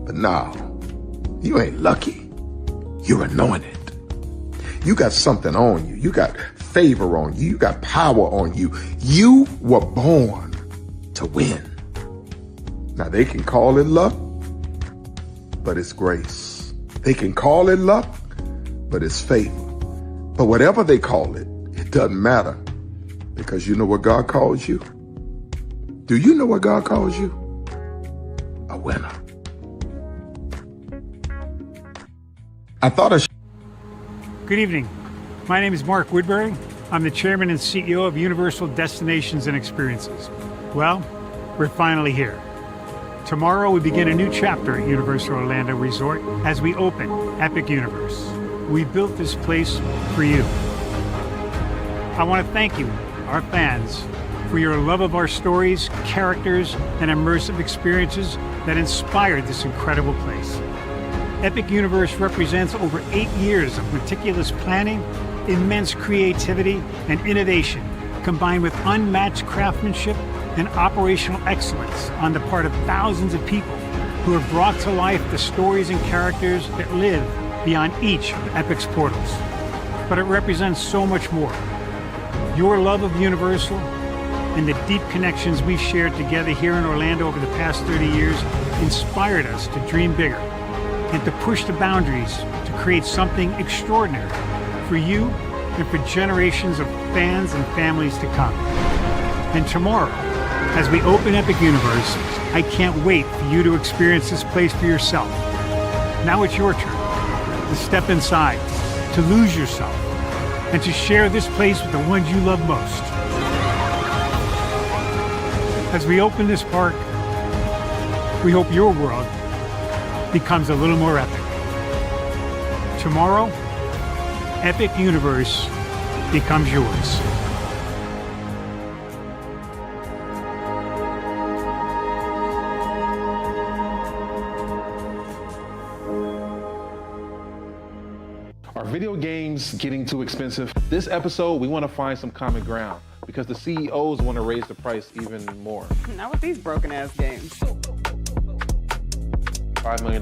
But no, you ain't lucky. You're anointed. You got something on you. You got favor on you. You got power on you. You were born to win. Now they can call it luck, but it's grace. They can call it luck, but it's favor. But whatever they call it, it doesn't matter, because you know what God calls you? Do you know what God calls you? A winner. I thought I should. Good evening. My name is Mark Woodbury. I'm the chairman and CEO of Universal Destinations and Experiences. Well, we're finally here. Tomorrow we begin a new chapter at Universal Orlando Resort as we open Epic Universe. We built this place for you. I want to thank you, our fans, for your love of our stories, characters, and immersive experiences that inspired this incredible place. Epic Universe represents over 8 years of meticulous planning, immense creativity, and innovation, combined with unmatched craftsmanship and operational excellence on the part of thousands of people who have brought to life the stories and characters that live beyond each of Epic's portals. But it represents so much more. Your love of Universal and the deep connections we've shared together here in Orlando over the past 30 years inspired us to dream bigger and to push the boundaries to create something extraordinary for you and for generations of fans and families to come. And tomorrow, as we open Epic Universe, I can't wait for you to experience this place for yourself. Now it's your turn to step inside, to lose yourself, and to share this place with the ones you love most. As we open this park, we hope your world becomes a little more epic. Tomorrow, Epic Universe becomes yours. Are video games getting too expensive? This episode, we want to find some common ground because the CEOs want to raise the price even more. Not with these broken ass games. $5 million.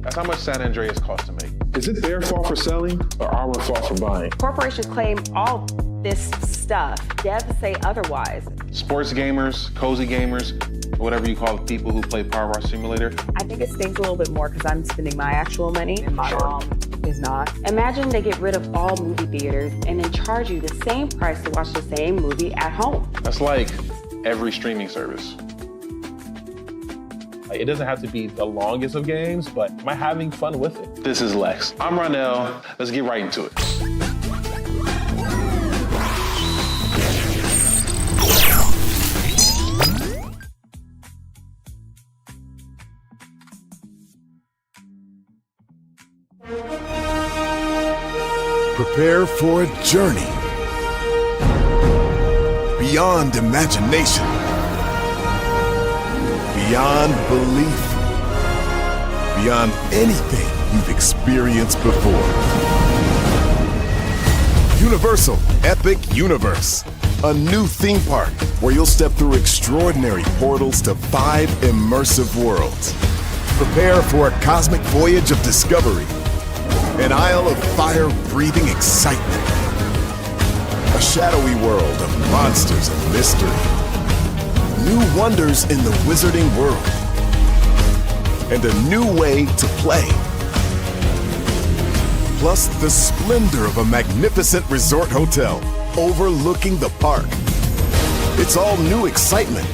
That's how much San Andreas costs to make. Is it their fault for selling or our fault for buying? Corporations claim all this stuff. Devs say otherwise. Sports gamers, cozy gamers, whatever you call the people who play Power Wash Simulator. I think it stings a little bit more because I'm spending my actual money and my mom is not. Imagine they get rid of all movie theaters and then charge you the same price to watch the same movie at home. That's like every streaming service. It doesn't have to be the longest of games, but am I having fun with it? This is Lex. I'm Ronell. Let's get right into it. Prepare for a journey beyond imagination, beyond belief, beyond anything you've experienced before. Universal Epic Universe, a new theme park where you'll step through extraordinary portals to 5 immersive worlds. Prepare for a cosmic voyage of discovery, an isle of fire-breathing excitement, a shadowy world of monsters and mystery, new wonders in the wizarding world, and a new way to play. Plus the splendor of a magnificent resort hotel overlooking the park. It's all new excitement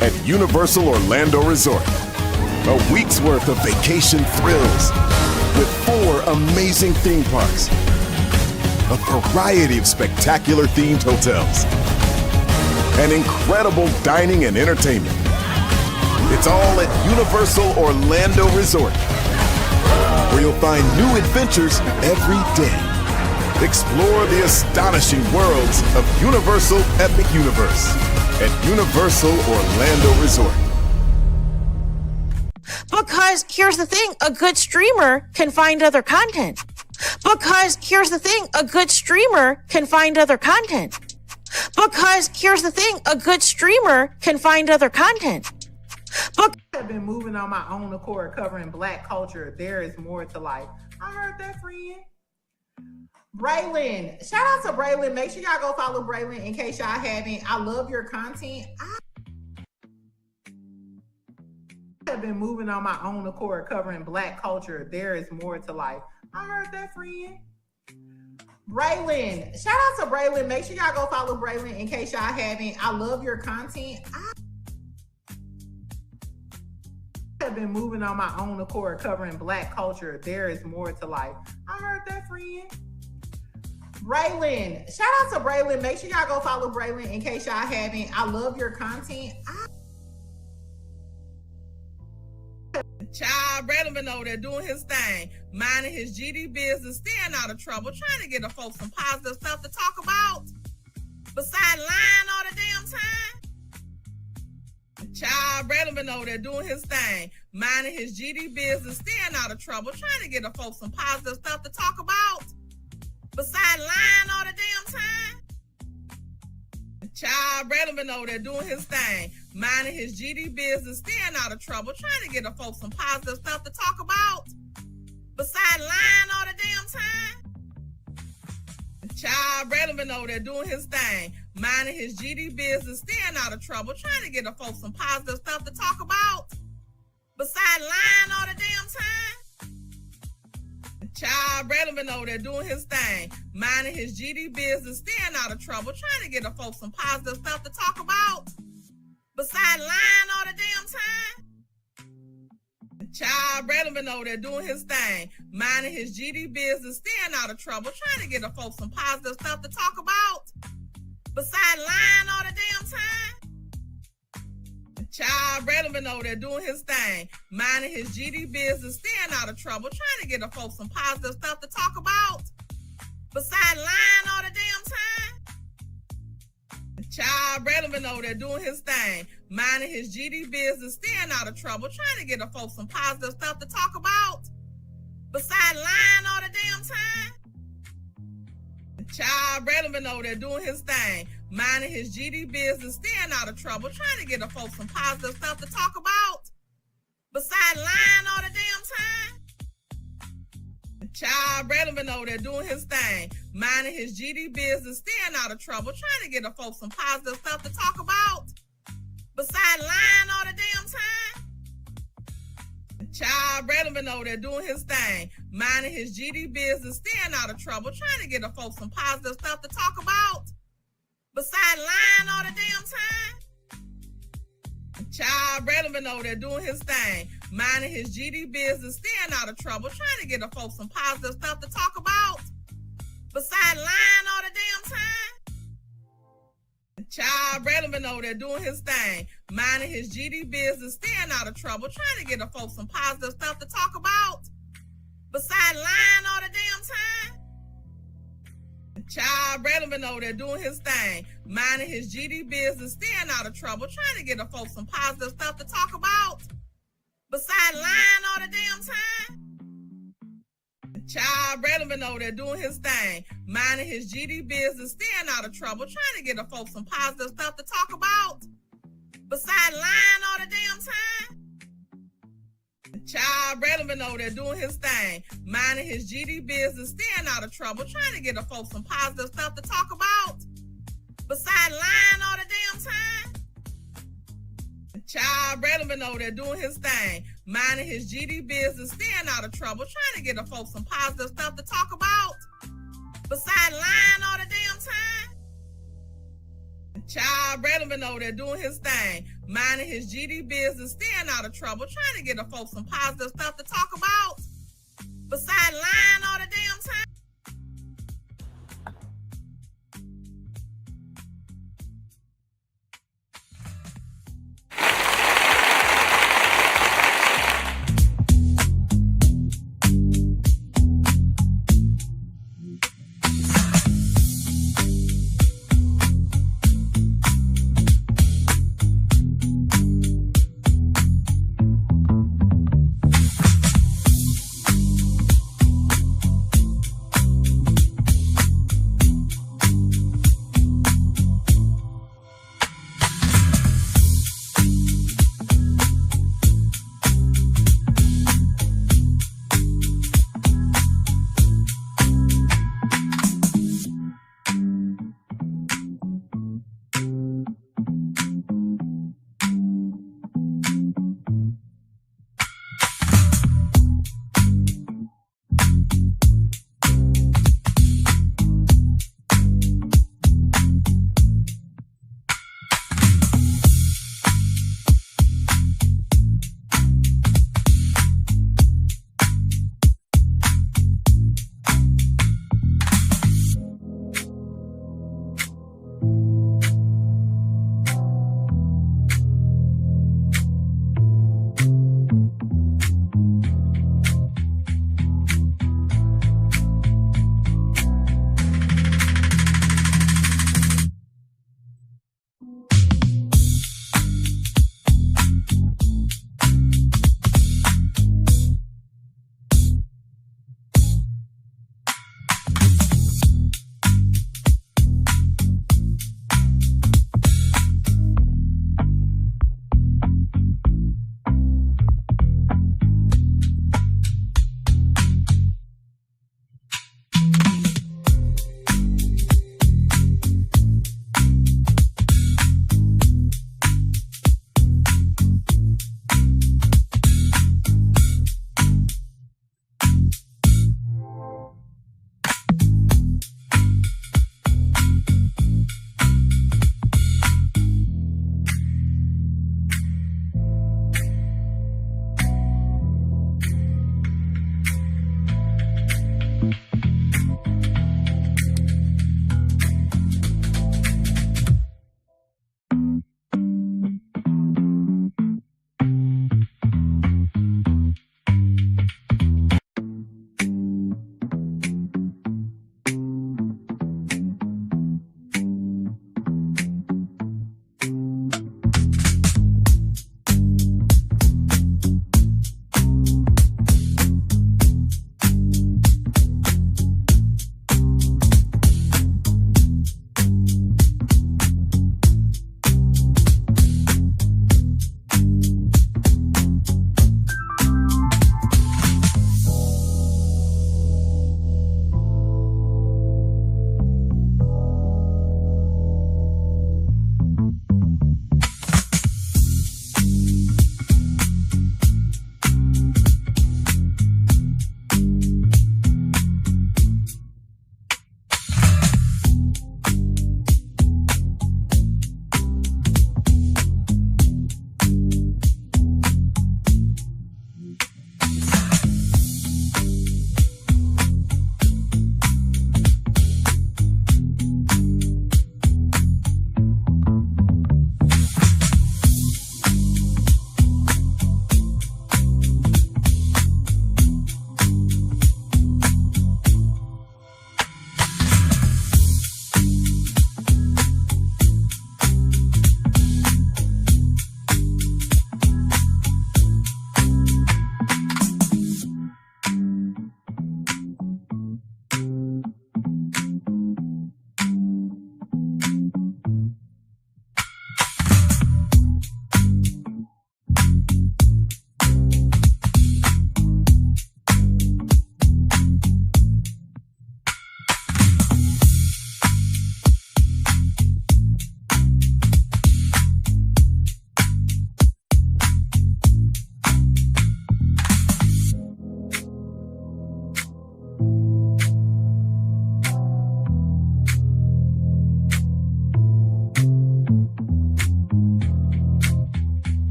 at Universal Orlando Resort. A week's worth of vacation thrills with 4 amazing theme parks, a variety of spectacular themed hotels, and incredible dining and entertainment. It's all at Universal Orlando Resort, where you'll find new adventures every day. Explore the astonishing worlds of Universal Epic Universe at Universal Orlando Resort. Because here's the thing, a good streamer can find other content. Because here's the thing, a good streamer can find other content. Because here's the thing, a good streamer can find other content. I've been moving on my own accord, covering Black culture. There is more to life. I heard that, friend. Braylon, shout out to Braylon. Make sure y'all go follow Braylon in case y'all haven't. I love your content. I've been moving on my own accord, covering Black culture. There is more to life. I heard that, friend. Braylon, shout out to Braylon. Make sure y'all go follow Braylon in case y'all haven't. I love your content. I've been moving on my own accord, covering Black culture. There is more to life. I heard that, friend. Braylon, shout out to Braylon. Make sure y'all go follow Braylon in case y'all haven't. I love your content. Child, Braylon been over there doing his thing, minding his GD business, staying out of trouble, trying to get the folks some positive stuff to talk about. Besides lying all the damn time. Child, Braylon been over there doing his thing, minding his GD business, staying out of trouble, trying to get the folks some positive stuff to talk about. Besides lying all the damn time. Child, Braylon been over there doing his thing, minding his GD business, staying out of trouble, trying to get the folks some positive stuff to talk about. Besides lying all the damn time. Child, Braylon been over there doing his thing, minding his GD business, staying out of trouble, trying to get the folks some positive stuff to talk about. Besides lying all the damn time. Child, Braylon been over there doing his thing, minding his GD business, staying out of trouble, trying to get the folks some positive stuff to talk about. Besides lying all the damn time. Child, Braylon been over there doing his thing, minding his GD business, staying out of trouble, trying to get the folks some positive stuff to talk about. Besides lying all the damn time. Child, Braylon been over there doing his thing, minding his GD business, staying out of trouble, trying to get the folks some positive stuff to talk about. Besides lying all the damn time. Child, Braylon been over there doing his thing, minding his GD business, staying out of trouble, trying to get the folks some positive stuff to talk about. Besides lying all the damn time. Child, Braylon been over there doing his thing, minding his GD business, staying out of trouble, trying to get the folks some positive stuff to talk about. Besides lying all the damn time. Child, Braylon been over there doing his thing, minding his GD business, staying out of trouble, trying to get the folks some positive stuff to talk about. Besides lying all the damn time. Child, Braylon been over there doing his thing, minding his GD business, staying out of trouble, trying to get the folks some positive stuff to talk about. Besides lying all the damn time. Child, Braylon been over there doing his thing, minding his GD business, staying out of trouble, trying to get the folks some positive stuff to talk about. Besides lying all the damn time. Child, Braylon been over there doing his thing, minding his GD business, staying out of trouble, trying to get the folks some positive stuff to talk about. Besides lying all the damn time. Child, Braylon been over there doing his thing, minding his GD business, staying out of trouble, trying to get the folks some positive stuff to talk about. Besides lying all the damn time. Child, Braylon been over there doing his thing, minding his GD business, staying out of trouble, trying to get the folks some positive stuff to talk about. Besides lying all the damn time. Child, Braylon been over there doing his thing, minding his GD business, staying out of trouble, trying to get the folks some positive stuff to talk about. Besides lying all the damn time. Child, Braylon been over there doing his thing, minding his GD business, staying out of trouble, trying to get the folks some positive stuff to talk about. Besides lying all the damn time. Child, Braylon been over there doing his thing, minding his GD business, staying out of trouble, trying to get the folks some positive stuff to talk about. Besides lying all the damn